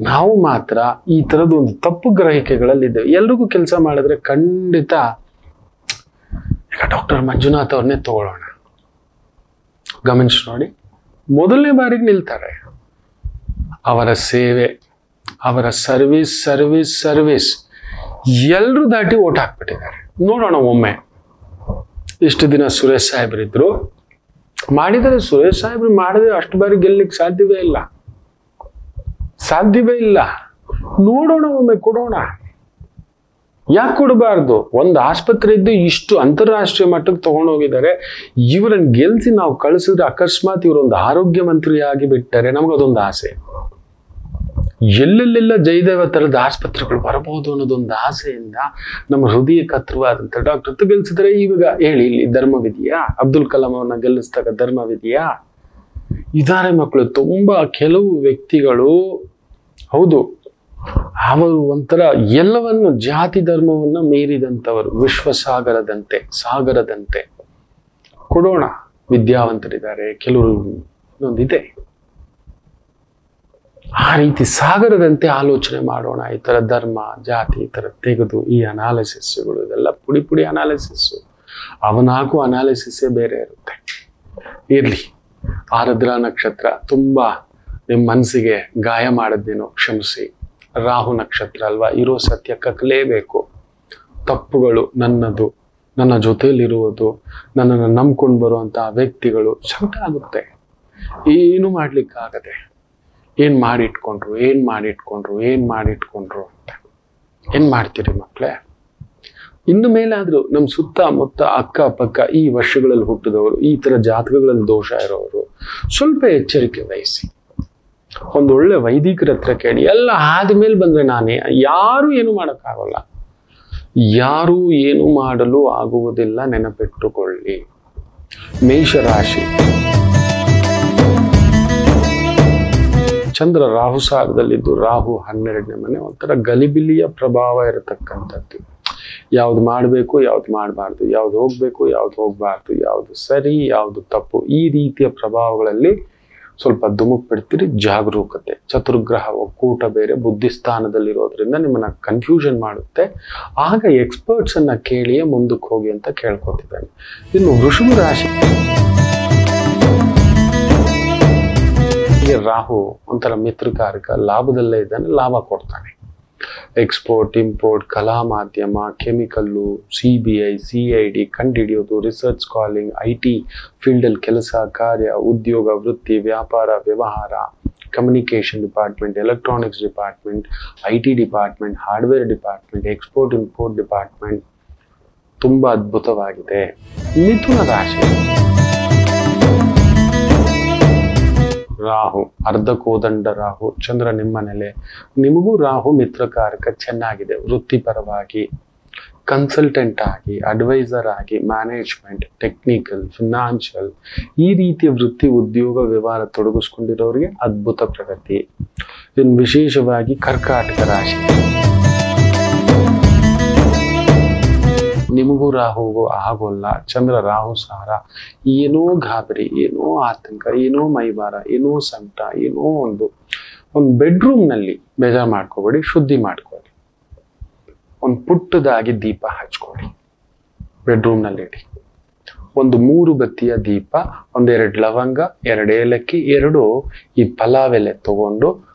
A: ನಾವು ಮಾತ್ರ ಈ ಥರದ್ದು ಒಂದು ತಪ್ಪು ಗ್ರಹಿಕೆಗಳಲ್ಲಿದ್ದೇವೆ. ಎಲ್ರಿಗೂ ಕೆಲಸ ಮಾಡಿದ್ರೆ ಖಂಡಿತ, ಈಗ ಡಾಕ್ಟರ್ ಮಂಜುನಾಥ್ ಅವ್ರನ್ನೇ ತಗೊಳ್ಳೋಣ, ಗಮನಿಸಿ ನೋಡಿ, ಮೊದಲನೇ ಬಾರಿಗೆ ನಿಲ್ತಾರೆ. ಅವರ ಸೇವೆ, ಅವರ ಸರ್ವಿಸ್ ಎಲ್ಲರೂ ದಾಟಿ ಓಟ್ ಹಾಕ್ಬಿಟ್ಟಿದ್ದಾರೆ. ನೋಡೋಣ ಒಮ್ಮೆ. ಇಷ್ಟು ದಿನ ಸುರೇಶ್ ಸಾಹೇಬ್ರಿದ್ರು, ಮಾಡಿದರೆ ಸುರೇಶ್ ಸಾಹೇಬ್ರು ಮಾಡಿದ್ರೆ ಅಷ್ಟು ಬಾರಿ ಗೆಲ್ಲಲಿಕ್ಕೆ ಸಾಧ್ಯವೇ ಇಲ್ಲ. ನೋಡೋಣ ಒಮ್ಮೆ, ಕೊಡೋಣ. ಯಾಕೆ ಕೊಡಬಾರ್ದು? ಒಂದು ಆಸ್ಪತ್ರೆ ಇದ್ದು ಇಷ್ಟು ಅಂತಾರಾಷ್ಟ್ರೀಯ ಮಟ್ಟಕ್ಕೆ ತಗೊಂಡೋಗಿದ್ದಾರೆ. ಇವರನ್ನು ಗೆಲ್ಸಿ ನಾವು ಕಳಿಸಿದ್ರೆ ಅಕಸ್ಮಾತ್ ಇವರೊಂದು ಆರೋಗ್ಯ ಮಂತ್ರಿ ಆಗಿ ಬಿಟ್ಟರೆ ನಮಗದೊಂದು ಆಸೆ. ಎಲ್ಲೆಲ್ಲೆಲ್ಲ ಜಯದೇವ ಥರದ ಆಸ್ಪತ್ರೆಗಳು ಬರಬಹುದು ಅನ್ನೋದೊಂದು ಆಸೆಯಿಂದ ನಮ್ಮ ಹೃದಯಕ್ಕೆ ಹತ್ರವಾದಂಥ ಡಾಕ್ಟರ್ ಗೆಲ್ಸಿದ್ರೆ, ಇವಾಗ ಹೇಳಿ, ಇಲ್ಲಿ ಧರ್ಮವಿದೆಯಾ? ಅಬ್ದುಲ್ ಕಲಾಂ ಅವನ್ನ ಗೆಲ್ಲಿಸಿದಾಗ ಧರ್ಮವಿದೆಯಾ? ಇದಾರೆ ಮಕ್ಕಳು. ತುಂಬಾ ಕೆಲವು ವ್ಯಕ್ತಿಗಳು, ಹೌದು, ಅವರು ಒಂಥರ ಎಲ್ಲವನ್ನು, ಜಾತಿ ಧರ್ಮವನ್ನ ಮೀರಿದಂಥವರು, ಸಾಗರದಂತೆ ಕೊಡೋಣ. ವಿದ್ಯಾವಂತರಿದ್ದಾರೆ, ಕೆಲವರು ಒಂದಿದೆ. ಆ ರೀತಿ ಸಾಗರದಂತೆ ಆಲೋಚನೆ ಮಾಡೋಣ. ಈ ಥರ ಧರ್ಮ ಜಾತಿ ಈ ಥರ ತೆಗೆದು ಈ ಅನಾಲಿಸಿಸ್ಗಳು, ಇದೆಲ್ಲ ಪುಡಿ ಅನಾಲಿಸಿಸ್ಸು. ಅವನಾಗೂ ಅನಾಲಿಸಿಸ್ಸೇ ಬೇರೆ ಇರುತ್ತೆ. ಇರಲಿ, ಆರದ್ರ ನಕ್ಷತ್ರ ತುಂಬ ನಿಮ್ಮ ಮನಸ್ಸಿಗೆ ಗಾಯ ಮಾಡಿದ್ದೇನೋ ಕ್ಷಮಿಸಿ. ರಾಹು ನಕ್ಷತ್ರ ಅಲ್ವಾ, ಇರೋ ಸತ್ಯ ಕಕ್ಕಲೇಬೇಕು. ತಪ್ಪುಗಳು ನನ್ನದು, ನನ್ನ ಜೊತೆಯಲ್ಲಿರುವುದು, ನನ್ನನ್ನು ನಂಬ್ಕೊಂಡು ಬರುವಂತಹ ವ್ಯಕ್ತಿಗಳು, ಸಂಕಟ ಆಗುತ್ತೆ. ಏನು ಮಾಡ್ಲಿಕ್ಕಾಗದೆ, ಏನ್ ಮಾಡಿಟ್ಕೊಂಡ್ರು ಅಂತ ಏನ್ ಮಾಡ್ತೀರಿ ಮಕ್ಕಳೇ? ಇನ್ನು ಮೇಲಾದ್ರೂ ನಮ್ಮ ಸುತ್ತಮುತ್ತ ಅಕ್ಕಪಕ್ಕ ಈ ವರ್ಷಗಳಲ್ಲಿ ಹುಟ್ಟಿದವರು, ಈ ತರ ಜಾತಕಗಳಲ್ಲಿ ದೋಷ ಇರೋರು ಸ್ವಲ್ಪ ಎಚ್ಚರಿಕೆ ವಹಿಸಿ. ಒಂದೊಳ್ಳೆ ವೈದಿಕರ ಹತ್ರ ಕೇಳಿ. ಎಲ್ಲ ಆದ್ಮೇಲೆ ಬಂದ್ರೆ ನಾನೇ, ಯಾರು ಏನು ಮಾಡೋಕ್ಕಾಗಲ್ಲ, ಯಾರು ಏನು ಮಾಡಲು ಆಗುವುದಿಲ್ಲ, ನೆನಪಿಟ್ಟುಕೊಳ್ಳಿ. ಮೇಷರಾಶಿ, ಚಂದ್ರ ರಾಹು ಸಾರದಲ್ಲಿದ್ದು, ರಾಹು 12ನೇ ಮನೆ, ಒಂಥರ ಗಲಿಬಿಲಿಯ ಪ್ರಭಾವ ಇರತಕ್ಕಂಥದ್ದು. ಯಾವ್ದು ಮಾಡಬೇಕು, ಯಾವ್ದು ಮಾಡಬಾರ್ದು, ಯಾವ್ದು ಹೋಗ್ಬೇಕು, ಯಾವ್ದು ಹೋಗ್ಬಾರ್ದು, ಯಾವ್ದು ಸರಿ, ಯಾವ್ದು ತಪ್ಪು, ಈ ರೀತಿಯ ಪ್ರಭಾವಗಳಲ್ಲಿ ಸ್ವಲ್ಪ ಧುಮುಕ್ ಬಿಡ್ತೀರಿ. ಜಾಗರೂಕತೆ, ಚತುರ್ಗ್ರಹ ಒಕ್ಕೂಟ ಬೇರೆ ಬುದ್ಧಿಸ್ಥಾನದಲ್ಲಿರೋದ್ರಿಂದ ನಿಮ್ಮನ್ನ ಕನ್ಫ್ಯೂಷನ್ ಮಾಡುತ್ತೆ. ಆಗ ಎಕ್ಸ್ಪರ್ಟ್ಸ್ ಅನ್ನ ಕೇಳಿಯೇ ಮುಂದಕ್ಕೆ ಹೋಗಿ ಅಂತ ಕೇಳ್ಕೊತಿದ್ದಾನೆ. ಇನ್ನು ವೃಷಭ ರಾಶಿ ರಾಹು ಒಂಥರ ಮಿತ್ರಕಾರಕ, ಲಾಭದಲ್ಲೇ ಇದ್ದಾನೆ, ಲಾಭ ಕೊಡ್ತಾನೆ. ಎಕ್ಸ್ಪೋರ್ಟ್, ಇಂಪೋರ್ಟ್, ಕಲಾ ಮಾಧ್ಯಮ, ಕೆಮಿಕಲ್ಲು, CBI, CID ಕಂಡುಹಿಡಿಯೋದು, ರಿಸರ್ಚ್ ಸ್ಕಾಲಿಂಗ್, IT ಫೀಲ್ಡಲ್ಲಿ ಕೆಲಸ ಕಾರ್ಯ, ಉದ್ಯೋಗ, ವೃತ್ತಿ, ವ್ಯಾಪಾರ, ವ್ಯವಹಾರ, communication department, electronics department, IT department, hardware department, export import department ತುಂಬ ಅದ್ಭುತವಾಗಿದೆ. ಮಿಥುನ ರಾಶಿ ರಾಹು ಅರ್ಧ ಕೋದಂಡ ರಾಹು, ಚಂದ್ರ ನಿಮ್ಮ ನೆಲೆ. ನಿಮಗೂ ರಾಹು ಮಿತ್ರಕಾರಕ ಚೆನ್ನಾಗಿದೆ. ವೃತ್ತಿಪರವಾಗಿ ಕನ್ಸಲ್ಟೆಂಟ್ ಆಗಿ, ಅಡ್ವೈಸರ್ ಆಗಿ, ಮ್ಯಾನೇಜ್ಮೆಂಟ್, ಟೆಕ್ನಿಕಲ್, ಫಿನಾನ್ಷಿಯಲ್ ಈ ರೀತಿಯ ವೃತ್ತಿ ಉದ್ಯೋಗ ವ್ಯವಹಾರ ತೊಡಗಿಸ್ಕೊಂಡಿರೋರಿಗೆ ಅದ್ಭುತ ಪ್ರಗತಿ. ಇನ್ನು ವಿಶೇಷವಾಗಿ ಕರ್ಕಾಟಕ ರಾಶಿ, ನಿಮಗೂ ರಾಹುಗೂ ಆಗೋಲ್ಲ. ಚಂದ್ರ ರಾಹು ಸಾರ, ಏನೋ ಗಾಬರಿ, ಏನೋ ಆತಂಕ, ಏನೋ ಮೈಭಾರ, ಏನೋ ಸಂಕಟ, ಏನೋ ಒಂದು ಬೆಡ್ರೂಮ್ನಲ್ಲಿ ಬೇಜಾರು ಮಾಡ್ಕೋಬೇಡಿ, ಶುದ್ಧಿ ಮಾಡ್ಕೊಳ್ಳಿ. ಒಂದು ಪುಟ್ಟದಾಗಿ ದೀಪ ಹಚ್ಕೊಳ್ಳಿ, ಬೆಡ್ರೂಮ್ನಲ್ಲಿ ಇಡಿ. ಒಂದು 3 ಬತ್ತಿಯ ದೀಪ, 1-2 ಲವಂಗ, 2 ಏಲಕ್ಕಿ, 2 ಈ ಪಲಾವ್ ಎಲೆ ತಗೊಂಡು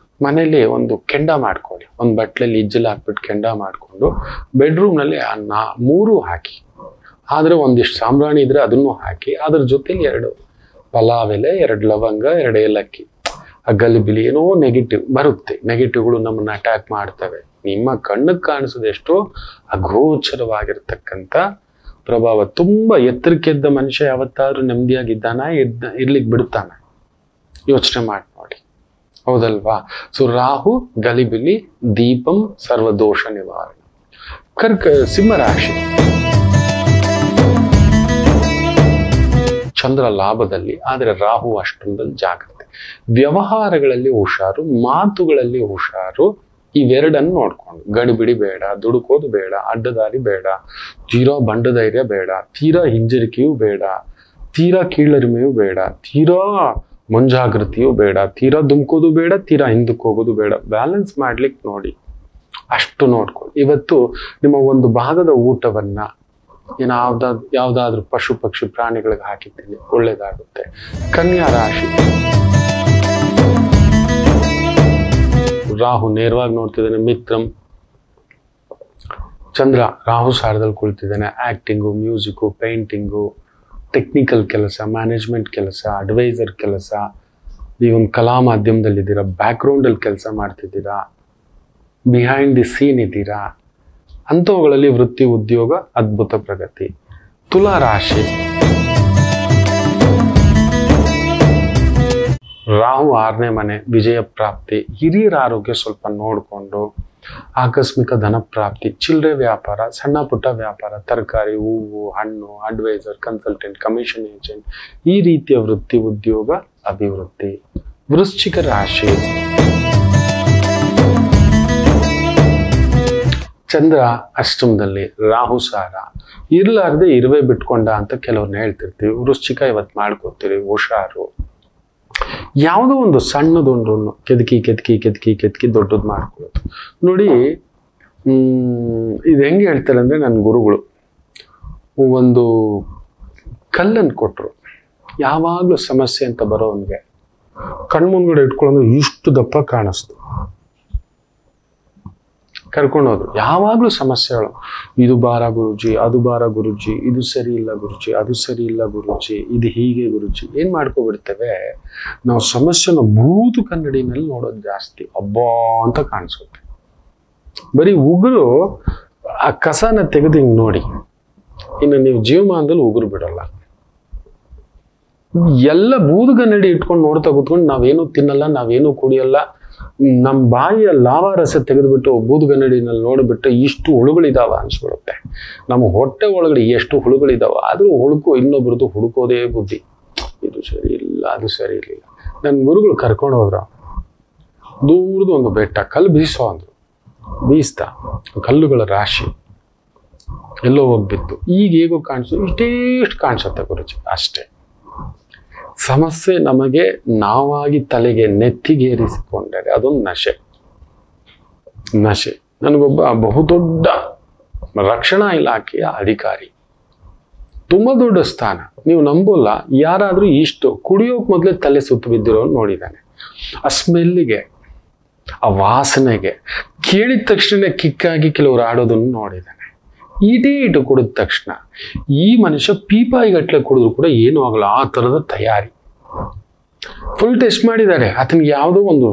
A: ಮನೇಲಿ ಒಂದು ಕೆಂಡ ಮಾಡ್ಕೊಳ್ಳಿ. ಒಂದು ಬಟ್ಲಲ್ಲಿ ಇಜ್ಜಲ್ ಹಾಕ್ಬಿಟ್ಟು ಕೆಂಡ ಮಾಡಿಕೊಂಡು ಬೆಡ್ರೂಮ್ನಲ್ಲಿ 3 ಹಾಕಿ. ಆದರೆ ಒಂದಿಷ್ಟು ಸಾಂಬ್ರಾಣಿ ಇದ್ರೆ ಅದನ್ನು ಹಾಕಿ. ಅದ್ರ ಜೊತೆಲಿ 2 ಪಲಾವ್ ಎಲೆ, 2 ಲವಂಗ, 2 ಏಲಕ್ಕಿ. ಆ ಗಲಿಬಿಲಿ ಏನೋ ನೆಗೆಟಿವ್ ಬರುತ್ತೆ. ನೆಗೆಟಿವ್ಗಳು ನಮ್ಮನ್ನ ಅಟ್ಯಾಕ್ ಮಾಡ್ತವೆ. ನಿಮ್ಮ ಕಣ್ಣಿಗೆ ಕಾಣಿಸೋದೆಷ್ಟೋ ಅಗೋಚರವಾಗಿರ್ತಕ್ಕಂಥ ಪ್ರಭಾವ. ತುಂಬ ಎತ್ತರಕ್ಕೆದ್ದ ಮನುಷ್ಯ ಯಾವತ್ತಾದ್ರೂ ನೆಮ್ಮದಿಯಾಗಿದ್ದಾನ? ಇರ್ಲಿಕ್ಕೆ ಬಿಡ್ತಾನೆ? ಯೋಚನೆ ಮಾಡಿ ನೋಡಿ, ಹೌದಲ್ವಾ? ಸೊ ರಾಹು ಗಲಿಬಿಲಿ, ದೀಪಂ ಸರ್ವದೋಷ ನಿವಾರಣೆ. ಸಿಂಹರಾಶಿ, ಚಂದ್ರ ಲಾಭದಲ್ಲಿ, ಆದರೆ ರಾಹು ಅಷ್ಟೊಂದಲ್ಲಿ ಜಾಗ್ರತೆ. ವ್ಯವಹಾರಗಳಲ್ಲಿ ಹುಷಾರು, ಮಾತುಗಳಲ್ಲಿ ಹುಷಾರು. ಇವೆರಡನ್ನು ನೋಡ್ಕೊಂಡು ಗಡಿಬಿಡಿ ಬೇಡ, ದುಡುಕೋದು ಬೇಡ, ಅಡ್ಡದಾರಿ ಬೇಡ, ತೀರಾ ಬಂಡಧೈರ್ಯ ಬೇಡ, ತೀರಾ ಹಿಂಜರಿಕೆಯೂ ಬೇಡ, ತೀರಾ ಕೀಳರಿಮೆಯೂ ಬೇಡ, ತೀರಾ ಮುಂಜಾಗ್ರತೆಯೂ ಬೇಡ, ತೀರಾ ಧುಮ್ಕೋದು ಬೇಡ, ತೀರಾ ಹಿಂದಕ್ಕೆ ಹೋಗೋದು ಬೇಡ. ಬ್ಯಾಲೆನ್ಸ್ ಮಾಡ್ಲಿಕ್ಕೆ ನೋಡಿ, ಅಷ್ಟು ನೋಡ್ಕೊಳ್ಳಿ. ಇವತ್ತು ನಿಮ್ಮ ಒಂದು ಭಾಗದ ಊಟವನ್ನ ಯಾವ್ದಾದ್ರೂ ಪಶು ಪಕ್ಷಿ ಪ್ರಾಣಿಗಳಿಗೆ ಹಾಕಿದ್ದೀನಿ, ಒಳ್ಳೇದಾಗುತ್ತೆ. ಕನ್ಯಾ ರಾಶಿ, ರಾಹು ನೇರವಾಗಿ ನೋಡ್ತಿದ್ದಾನೆ, ಮಿತ್ರಂ. ಚಂದ್ರ ರಾಹು ಸಾರದಲ್ಲಿ ಕುಳಿತಿದ್ದಾನೆ. ಆಕ್ಟಿಂಗು, ಮ್ಯೂಸಿಕ್ಕು, ಪೇಂಟಿಂಗು, ಟೆಕ್ನಿಕಲ್ ಕೆಲಸ, ಮ್ಯಾನೇಜ್ಮೆಂಟ್ ಕೆಲಸ, ಅಡ್ವೈಸರ್ ಕೆಲಸ, ಈ ಒಂದು ಕಲಾ ಮಾಧ್ಯಮದಲ್ಲಿದ್ದೀರಾ, ಬ್ಯಾಕ್ಗ್ರೌಂಡಲ್ಲಿ ಕೆಲಸ ಮಾಡ್ತಿದ್ದೀರಾ, ಬಿಹೈಂಡ್ ದಿ ಸೀನ್ ಇದ್ದೀರಾ, ಅಂಥವುಗಳಲ್ಲಿ ವೃತ್ತಿ ಉದ್ಯೋಗ ಅದ್ಭುತ ಪ್ರಗತಿ. ತುಲಾ ರಾಶಿ, ರಾಹು 6ನೇ ಮನೆ, ವಿಜಯ ಪ್ರಾಪ್ತಿ. ಹಿರಿಯರ ಆರೋಗ್ಯ ಸ್ವಲ್ಪ ನೋಡಿಕೊಂಡು, ಆಕಸ್ಮಿಕ ಧನ ಪ್ರಾಪ್ತಿ, ಚಿಲ್ಲರೆ ವ್ಯಾಪಾರ, ಸಣ್ಣ ಪುಟ್ಟ ವ್ಯಾಪಾರ, ತರಕಾರಿ, ಹೂವು, ಹಣ್ಣು, ಅಡ್ವೈಸರ್, ಕನ್ಸಲ್ಟೆಂಟ್, ಕಮಿಷನ್ ಏಜೆಂಟ್ ಈ ರೀತಿಯ ವೃತ್ತಿ ಉದ್ಯೋಗ ಅಭಿವೃದ್ಧಿ. ವೃಶ್ಚಿಕ ರಾಶಿ, ಚಂದ್ರ ಅಷ್ಟಮದಲ್ಲಿ, ರಾಹು ಸಾರ. ಇರ್ಲಾರ್ದೆ ಇರುವೆ ಬಿಟ್ಕೊಂಡ ಅಂತ ಕೆಲವ್ರನ್ನ ಹೇಳ್ತಿರ್ತೀವಿ. ವೃಶ್ಚಿಕ ಇವತ್ತು ಮಾಡ್ಕೋತೀರಿ, ಹುಷಾರು. ಯಾವುದೋ ಒಂದು ಸಣ್ಣದೊಂದು ಕೆದಕಿ ದೊಡ್ಡದು ಮಾಡ್ಕೊಳ್ಳೋದು ನೋಡಿ. ಇದು ಹೆಂಗೆ ಹೇಳ್ತಾರೆ ಅಂದ್ರೆ, ನನ್ನ ಗುರುಗಳು ಒಂದು ಕಲ್ಲನ್ನು ಕೊಟ್ಟರು. ಯಾವಾಗಲೂ ಸಮಸ್ಯೆ ಅಂತ ಬರೋವನ್ಗೆ ಕಣ್ಮುಂದ್ಗಡೆ ಇಟ್ಕೊಳ್ಳೋದು ಇಷ್ಟು ದಪ್ಪ ಕಾಣಿಸ್ತು. ಕರ್ಕೊಂಡೋದ್ರು. ಯಾವಾಗಲೂ ಸಮಸ್ಯೆಗಳು, ಇದು ಬಾರ ಗುರುಜಿ, ಅದು ಬಾರ ಗುರುಜಿ, ಇದು ಸರಿ ಇಲ್ಲ ಗುರುಜಿ, ಅದು ಸರಿ ಇಲ್ಲ ಗುರುಜಿ, ಇದು ಹೀಗೆ ಗುರುಜಿ. ಏನ್ ಮಾಡ್ಕೊಬಿಡ್ತೇವೆ ನಾವು, ಸಮಸ್ಯೆನ ಬೂದು ಕನ್ನಡಿನಲ್ಲಿ ನೋಡೋದು ಜಾಸ್ತಿ. ಅಬ್ಬಾ ಅಂತ ಕಾಣಿಸುತ್ತೆ. ಬರೀ ಉಗುರು ಆ ಕಸನ ತೆಗೆದು ಹಿಂಗ್ ನೋಡಿ. ಇನ್ನು ನೀವು ಜೀವಮಾನದಲ್ಲಿ ಉಗುರು ಬಿಡಲ್ಲ. ಎಲ್ಲ ಬೂದು ಕನ್ನಡಿ ಇಟ್ಕೊಂಡು ನೋಡ್ತಾ ಕೂತ್ಕೊಂಡು ನಾವೇನು ತಿನ್ನಲ್ಲ, ನಾವೇನು ಕುಡಿಯಲ್ಲ. ನಮ್ಮ ಬಾಯಿಯ ಲಾವಾರಸ ತೆಗೆದುಬಿಟ್ಟು ಬೂದುಗನ್ನಡಿನಲ್ಲಿ ನೋಡಿಬಿಟ್ಟು ಇಷ್ಟು ಹುಳುಗಳಿದಾವ ಅನ್ಸ್ಬಿಡುತ್ತೆ. ನಮ್ಮ ಹೊಟ್ಟೆ ಒಳಗಡೆ ಎಷ್ಟು ಹುಳುಗಳಿದಾವ. ಆದ್ರೂ ಹುಡುಕು, ಇನ್ನೊಬ್ರದ್ದು ಹುಡುಕೋದೇ ಬುದ್ಧಿ. ಇದು ಸರಿ ಇಲ್ಲ, ಅದು ಸರಿ ಇರಲಿಲ್ಲ. ನನ್ನ ಗುರುಗಳು ಕರ್ಕೊಂಡು ಹೋದ್ರು. ದೂರದ ಒಂದು ಬೆಟ್ಟ, ಕಲ್ಲು ಬೀಸೋ ಅಂದ್ರು. ಬೀಸ್ತಾ ಕಲ್ಲುಗಳ ರಾಶಿ ಎಲ್ಲೋ ಹೋಗ್ಬಿತ್ತು. ಈಗ ಹೇಗೋ ಕಾಣಿಸು, ಇಷ್ಟೇಷ್ಟು ಕಾಣಿಸುತ್ತೆ ಗುರುಜಿ, ಅಷ್ಟೇ. ಸಮಸ್ಯೆ ನಮಗೆ ನಾವಾಗಿ ತಲೆಗೆ ನೆತ್ತಿಗೇರಿಸಿಕೊಂಡರೆ ಅದೊಂದು ನಶೆ. ನನಗೊಬ್ಬ ಬಹುದೊಡ್ಡ ರಕ್ಷಣಾ ಇಲಾಖೆಯ ಅಧಿಕಾರಿ, ತುಂಬಾ ದೊಡ್ಡ ಸ್ಥಾನ, ನೀವು ನಂಬೋಲ್ಲ, ಯಾರಾದ್ರೂ ಇಷ್ಟು ಕುಡಿಯೋಕ್ ಮೊದಲೇ ತಲೆ ಸುತ್ತು ಬಿದ್ದಿರೋ ನೋಡಿದ್ದಾನೆ. ಆ ಸ್ಮೆಲ್ಲಿಗೆ, ಆ ವಾಸನೆಗೆ ಕೇಳಿದ ತಕ್ಷಣ ಕಿಕ್ಕಾಗಿ ಕೆಲವರು ಆಡೋದನ್ನು ನೋಡಿದ್ದಾನೆ. ಇಟು ಕುಡಿದ ತಕ್ಷಣ ಈ ಮನುಷ್ಯ ಪೀಪಾಯಿಗಟ್ಲೆ ಕುಡಿದ್ರು ಕೂಡ ಏನೂ ಆಗಲ್ಲ, ಆ ಥರದ ತಯಾರಿ. ಫುಲ್ ಟೆಸ್ಟ್ ಮಾಡಿದ್ದಾರೆ. ಆತನಿಗೆ ಯಾವುದೋ ಒಂದು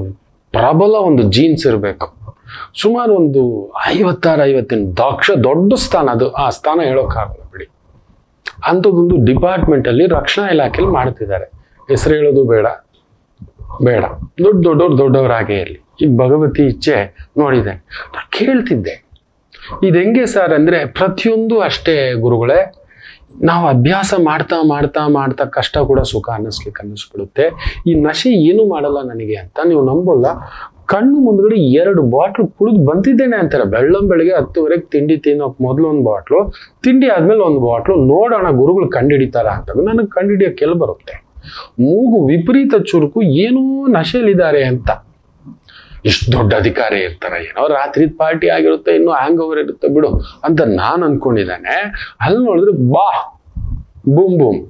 A: ಪ್ರಬಲ ಒಂದು ಜೀನ್ಸ್ ಇರಬೇಕು. ಸುಮಾರು ಒಂದು 56-58 ದೊಡ್ಡ ಸ್ಥಾನ, ಅದು ಆ ಸ್ಥಾನ ಹೇಳೋಕ್ಕಾಗಲ್ಲ ಬಿಡಿ. ಅಂಥದ್ದೊಂದು ಡಿಪಾರ್ಟ್ಮೆಂಟಲ್ಲಿ ರಕ್ಷಣಾ ಇಲಾಖೆಯಲ್ಲಿ ಮಾಡ್ತಿದ್ದಾರೆ. ಹೆಸರು ಹೇಳೋದು ಬೇಡ, ದೊಡ್ಡವರಾಗೇ ಇರಲಿ. ಈಗ ಭಗವತಿ ಇಚ್ಛೆ ನೋಡಿದೆ. ನಾನು ಕೇಳ್ತಿದ್ದೆ, ಇದು ಹೆಂಗೆ ಸರ್ ಅಂದರೆ, ಪ್ರತಿಯೊಂದು ಅಷ್ಟೇ ಗುರುಗಳೇ, ನಾವು ಅಭ್ಯಾಸ ಮಾಡ್ತಾ ಕಷ್ಟ ಕೂಡ ಸುಖ ಅನ್ನಿಸ್ಬಿಡುತ್ತೆ. ಈ ನಶೆ ಏನು ಮಾಡಲ್ಲ ನನಗೆ ಅಂತ ನೀವು ನಂಬೋಲ್ಲ. ಕಣ್ಣು ಮುಂದ್ಗಡೆ 2 ಬಾಟ್ಲು ಕುಡಿದು ಬಂದಿದ್ದೇನೆ ಅಂತಾರೆ. ಬೆಳಗ್ಗೆ 10:30 ತಿಂಡಿ ತಿನ್ನೋಕೆ ಮೊದಲು 1 ಬಾಟ್ಲು, ತಿಂಡಿ ಆದ್ಮೇಲೆ 1 ಬಾಟ್ಲು. ನೋಡೋಣ ಗುರುಗಳು ಕಂಡಿಡಿತಾರ ಅಂತ. ನನಗೆ ಕಂಡಿಡಿಯೋಕೆ ಕೆಲ ಬರುತ್ತೆ. ಮೂಗು ವಿಪರೀತ ಚುರುಕು, ಏನೋ ನಶೆಯಲ್ಲಿದ್ದಾರೆ ಅಂತ. ಇಷ್ಟು ದೊಡ್ಡ ಅಧಿಕಾರಿ ಇರ್ತಾರೆ, ಏನೋ ರಾತ್ರಿ ಪಾರ್ಟಿ ಆಗಿರುತ್ತೆ, ಇನ್ನೂ ಹ್ಯಾಂಗ್ ಓವರ್ ಇರುತ್ತೆ ಬಿಡು ಅಂತ ನಾನು ಅನ್ಕೊಂಡಿದ್ದಾನೆ. ಅಲ್ಲಿ ನೋಡಿದ್ರೆ ಬೂಮ್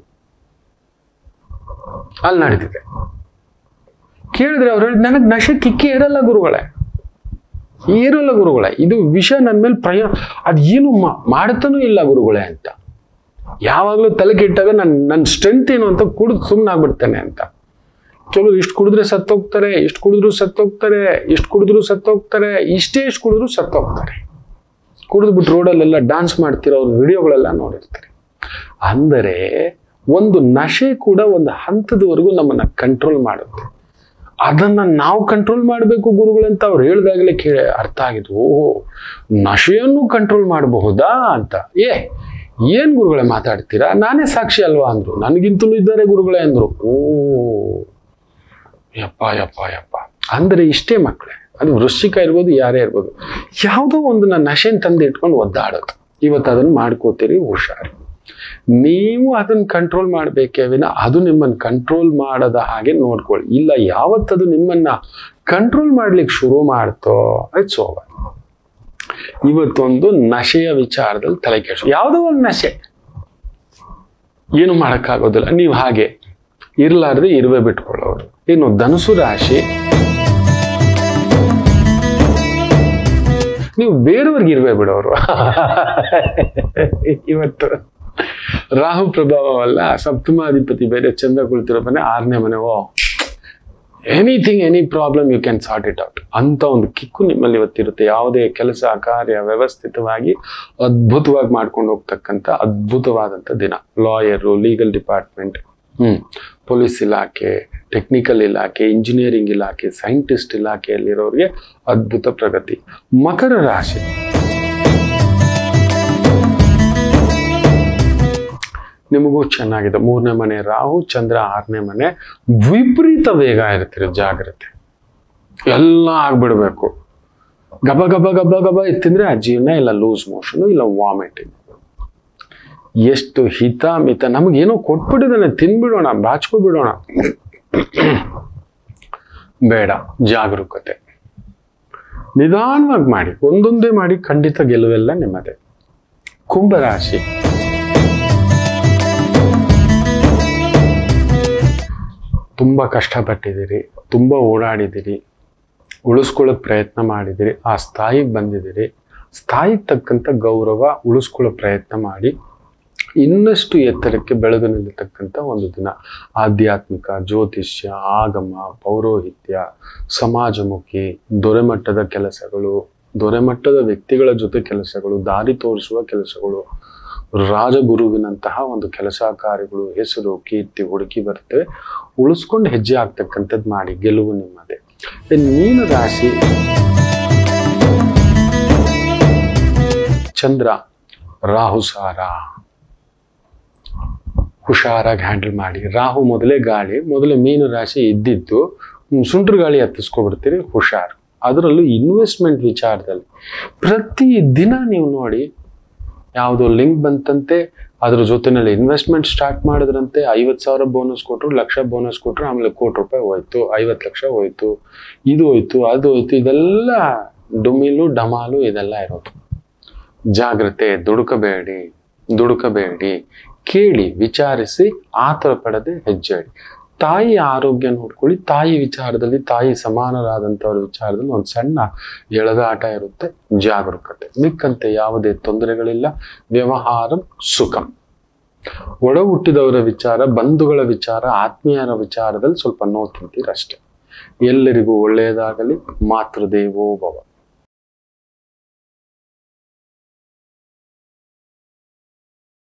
A: ಅಲ್ಲಿ ನಡೀತಿದೆ. ಕೇಳಿದ್ರೆ ಅವ್ರು ಹೇಳಿ, ನನಗೆ ನಶೆ ಕಿಕ್ಕಿ ಇರಲ್ಲ ಗುರುಗಳೇ. ಇದು ವಿಷ ನನ್ನ ಮೇಲೆ ಅದೇನು ಮಾಡ್ತಾನೂ ಇಲ್ಲ ಗುರುಗಳೇ ಅಂತ. ಯಾವಾಗಲೂ ತಲೆ ಕೆಟ್ಟಾಗ ನನ್ನ ಸ್ಟ್ರೆಂತ್ ಏನು ಅಂತ ಕುಡಿದು ಸುಮ್ಮನೆ ಆಗ್ಬಿಡ್ತೇನೆ ಅಂತ. ಚಲೋ ಇಷ್ಟು ಕುಡಿದ್ರೆ ಸತ್ತೋಗ್ತಾರೆ, ಇಷ್ಟು ಕುಡಿದ್ರು ಸತ್ತೋಗ್ತಾರೆ, ಇಷ್ಟು ಕುಡಿದ್ರು ಸತ್ತೋಗ್ತಾರೆ. ಕುಡಿದ್ಬಿಟ್ಟು ರೋಡಲ್ಲೆಲ್ಲ ಡ್ಯಾನ್ಸ್ ಮಾಡ್ತಿರೋ ಅವ್ರ ವಿಡಿಯೋಗಳೆಲ್ಲ ನೋಡಿರ್ತಾರೆ. ಅಂದರೆ ಒಂದು ನಶೆ ಕೂಡ ಒಂದು ಹಂತದವರೆಗೂ ನಮ್ಮನ್ನ ಕಂಟ್ರೋಲ್ ಮಾಡುತ್ತೆ. ಅದನ್ನ ನಾವು ಕಂಟ್ರೋಲ್ ಮಾಡಬೇಕು ಗುರುಗಳಂತ ಅವ್ರು ಹೇಳಿದಾಗಲೇ ಅರ್ಥ ಆಗಿದ್ದು, ಓಹೋ ನಶೆಯನ್ನು ಕಂಟ್ರೋಲ್ ಮಾಡಬಹುದಾ ಅಂತ. ಏನ್ ಗುರುಗಳೇ ಮಾತಾಡ್ತೀರಾ, ನಾನೇ ಸಾಕ್ಷಿ ಅಲ್ವಾ ಅಂದ್ರು. ನನಗಿಂತಲೂ ಇದ್ದಾರೆ ಗುರುಗಳೇ ಅಂದ್ರು. ಓ ಯಪ್ಪ ಅಂದ್ರೆ ಇಷ್ಟೇ ಮಕ್ಕಳೇ. ಅದು ವೃಶ್ಚಿಕ ಇರ್ಬೋದು, ಯಾರೇ ಇರ್ಬೋದು, ಯಾವುದೋ ಒಂದು ನಶೆನ್ ತಂದು ಇಟ್ಕೊಂಡು ಒದ್ದಾಡೋದು. ಇವತ್ತು ಅದನ್ನ ಮಾಡ್ಕೋತೀರಿ, ಹುಷಾರು. ನೀವು ಅದನ್ನ ಕಂಟ್ರೋಲ್ ಮಾಡ್ಬೇಕೇ ವಿನ ಅದು ನಿಮ್ಮನ್ನು ಕಂಟ್ರೋಲ್ ಮಾಡದ ಹಾಗೆ ನೋಡ್ಕೊಳ್ಳಿ. ಇಲ್ಲ, ಯಾವತ್ತದು ನಿಮ್ಮನ್ನ ಕಂಟ್ರೋಲ್ ಮಾಡ್ಲಿಕ್ಕೆ ಶುರು ಮಾಡ್ತೋ ಇಟ್ಸ್ ಓವರ್. ಇವತ್ತೊಂದು ನಶೆಯ ವಿಚಾರದಲ್ಲಿ ತಲೆ ಕೆಡಿಸು. ಯಾವುದೋ ಒಂದು ನಶೆ, ಏನು ಮಾಡಕ್ಕಾಗೋದಿಲ್ಲ. ನೀವು ಹಾಗೆ ಇರ್ಲಾರ್ದೆ ಇರುವೆ ಬಿಟ್ಕೊಳ್ಳೋರು. ಇನ್ನು ಧನುಸು ರಾಶಿ, ನೀವು ಬೇರೆಯವ್ರಿಗೆ ಇರುವೆ ಬಿಡೋರು. ಇವತ್ತು ರಾಹು ಪ್ರಭಾವವಲ್ಲ, ಸಪ್ತಮಾಧಿಪತಿ ಬೇರೆ, ಚಂದ್ರ ಕುಳಿತಿರೋ ಮನೆ 6ನೇ ಮನೆ. Any problem you can sort it out ಅಂತ ಒಂದು ಕಿಕ್ಕು ನಿಮ್ಮಲ್ಲಿ ಇವತ್ತಿರುತ್ತೆ. ಯಾವುದೇ ಕೆಲಸ ಕಾರ್ಯ ವ್ಯವಸ್ಥಿತವಾಗಿ ಅದ್ಭುತವಾಗಿ ಮಾಡ್ಕೊಂಡು ಹೋಗ್ತಕ್ಕಂಥ ಅದ್ಭುತವಾದಂಥ ದಿನ. ಲಾಯರು, ಲೀಗಲ್ ಡಿಪಾರ್ಟ್ಮೆಂಟ್, ಪೊಲೀಸ್ ಇಲಾಖೆ, ಟೆಕ್ನಿಕಲ್ ಇಲಾಖೆ, ಇಂಜಿನಿಯರಿಂಗ್ ಇಲಾಖೆ, ಸೈಂಟಿಸ್ಟ್ ಇಲಾಖೆಯಲ್ಲಿರೋರಿಗೆ ಅದ್ಭುತ ಪ್ರಗತಿ. ಮಕರ ರಾಶಿ, ನಿಮಗೂ ಚೆನ್ನಾಗಿದೆ. 3ನೇ ಮನೆ ರಾಹು, ಚಂದ್ರ 6ನೇ ಮನೆ. ವಿಪರೀತ ವೇಗ ಇರ್ತೀರಿ, ಜಾಗ್ರತೆ. ಎಲ್ಲ ಆಗ್ಬಿಡ್ಬೇಕು. ಗಬ ಎತ್ತಿಂದ್ರೆ ಆ ಜೀವನ, ಇಲ್ಲ ಲೂಸ್ ಮೋಷನ್, ಇಲ್ಲ ವಾಮಿಟಿಂಗ್. ಎಷ್ಟು ಹಿತ ಮಿತ, ನಮಗೇನೋ ಕೊಟ್ಬಿಟ್ಟಿದ್ದಾನೆ, ತಿನ್ಬಿಡೋಣ, ಬಾಚ್ಕೊಬಿಡೋಣ, ಬೇಡ. ಜಾಗರೂಕತೆ, ನಿಧಾನವಾಗಿ ಮಾಡಿ, ಒಂದೊಂದೇ ಮಾಡಿ, ಖಂಡಿತ ಗೆಲುವೆಲ್ಲ ನಿಮ್ಮದೇ. ಕುಂಭರಾಶಿ, ತುಂಬ ಕಷ್ಟಪಟ್ಟಿದ್ದೀರಿ, ತುಂಬ ಓಡಾಡಿದ್ದೀರಿ, ಉಳಿಸ್ಕೊಳ್ಳೋಕೆ ಪ್ರಯತ್ನ ಮಾಡಿದ್ದೀರಿ, ಆ ಸ್ಥಾಯಿಗೆ ಬಂದಿದ್ದೀರಿ. ಸ್ಥಾಯಿಗೆ ತಕ್ಕಂಥ ಗೌರವ ಉಳಿಸ್ಕೊಳ್ಳೋ ಪ್ರಯತ್ನ ಮಾಡಿ ಇನ್ನಷ್ಟು ಎತ್ತರಕ್ಕೆ ಬೆಳೆದು ನಿಲ್ಲತಕ್ಕಂಥ ಒಂದು ದಿನ. ಆಧ್ಯಾತ್ಮಿಕ, ಜ್ಯೋತಿಷ್ಯ, ಆಗಮ, ಪೌರೋಹಿತ್ಯ, ಸಮಾಜಮುಖಿ, ದೊರೆಮಟ್ಟದ ಕೆಲಸಗಳು, ದೊರೆಮಟ್ಟದ ವ್ಯಕ್ತಿಗಳ ಜೊತೆ ಕೆಲಸಗಳು, ದಾರಿ ತೋರಿಸುವ ಕೆಲಸಗಳು, ರಾಜಗುರುವಿನಂತಹ ಒಂದು ಕೆಲಸ ಕಾರ್ಯಗಳು, ಹೆಸರು ಕೀರ್ತಿ ಹುಡುಕಿ ಬರ್ತವೆ. ಉಳಿಸ್ಕೊಂಡು ಹೆಜ್ಜೆ ಆಗ್ತಕ್ಕಂಥದ್ದು ಮಾಡಿ, ಗೆಲುವು ನಿಮ್ಮದೇ. ಮೀನ ರಾಶಿ, ಚಂದ್ರ ರಾಹು ಸಾರ, ಹುಷಾರಾಗಿ ಹ್ಯಾಂಡಲ್ ಮಾಡಿ. ರಾಹು ಮೊದಲೇ ಗಾಳಿ, ಮೊದಲೇ ಮೀನು ರಾಶಿ ಇದ್ದಿದ್ದು, ಸುಂಟ್ರ ಗಾಳಿ ಹತ್ತಿಸ್ಕೊಬಿಡ್ತೀರಿ, ಹುಷಾರು. ಅದರಲ್ಲೂ ಇನ್ವೆಸ್ಟ್ಮೆಂಟ್ ವಿಚಾರದಲ್ಲಿ ಪ್ರತಿ ದಿನ ನೀವು ನೋಡಿ, ಯಾವುದೋ ಲಿಂಕ್ ಬಂತಂತೆ, ಅದ್ರ ಜೊತೆನಲ್ಲಿ ಇನ್ವೆಸ್ಟ್ಮೆಂಟ್ ಸ್ಟಾರ್ಟ್ ಮಾಡಿದ್ರಂತೆ 50,000 ಬೋನಸ್ ಕೊಟ್ರು, 1,00,000 ಬೋನಸ್ ಕೊಟ್ರು, ಆಮೇಲೆ ₹1,00,00,000 ಹೋಯ್ತು, 50 ಲಕ್ಷ ಹೋಯ್ತು, ಇದು ಹೋಯ್ತು, ಅದು ಹೋಯ್ತು. ಇದೆಲ್ಲ ಡುಮಿಲು ಡಮಾಲು ಇದೆಲ್ಲ ಇರೋದು. ಜಾಗ್ರತೆ, ದುಡುಕಬೇಡಿ, ಕೇಳಿ, ವಿಚಾರಿಸಿ, ಆತರ ಪಡದೆ ಹೆಜ್ಜೆ ಇಡಿ. ತಾಯಿ ಆರೋಗ್ಯ ನೋಡ್ಕೊಳ್ಳಿ. ತಾಯಿ ವಿಚಾರದಲ್ಲಿ, ತಾಯಿ ಸಮಾನರಾದಂಥವ್ರ ವಿಚಾರದಲ್ಲಿ ಒಂದು ಸಣ್ಣ ಎಳೆದಾಟ ಇರುತ್ತೆ. ಜಾಗರೂಕತೆ. ಮಿಕ್ಕಂತೆ ಯಾವುದೇ ತೊಂದರೆಗಳಿಲ್ಲ. ವ್ಯವಹಾರ ಸುಖಂ. ಒಡ ಹುಟ್ಟಿದವರ ವಿಚಾರ, ಬಂಧುಗಳ ವಿಚಾರ, ಆತ್ಮೀಯರ ವಿಚಾರದಲ್ಲಿ ಸ್ವಲ್ಪ ನೋವು ತಿಂತೀರಷ್ಟೇ. ಎಲ್ಲರಿಗೂ ಒಳ್ಳೆಯದಾಗಲಿ. ಮಾತೃದೇವೋ ಭವ.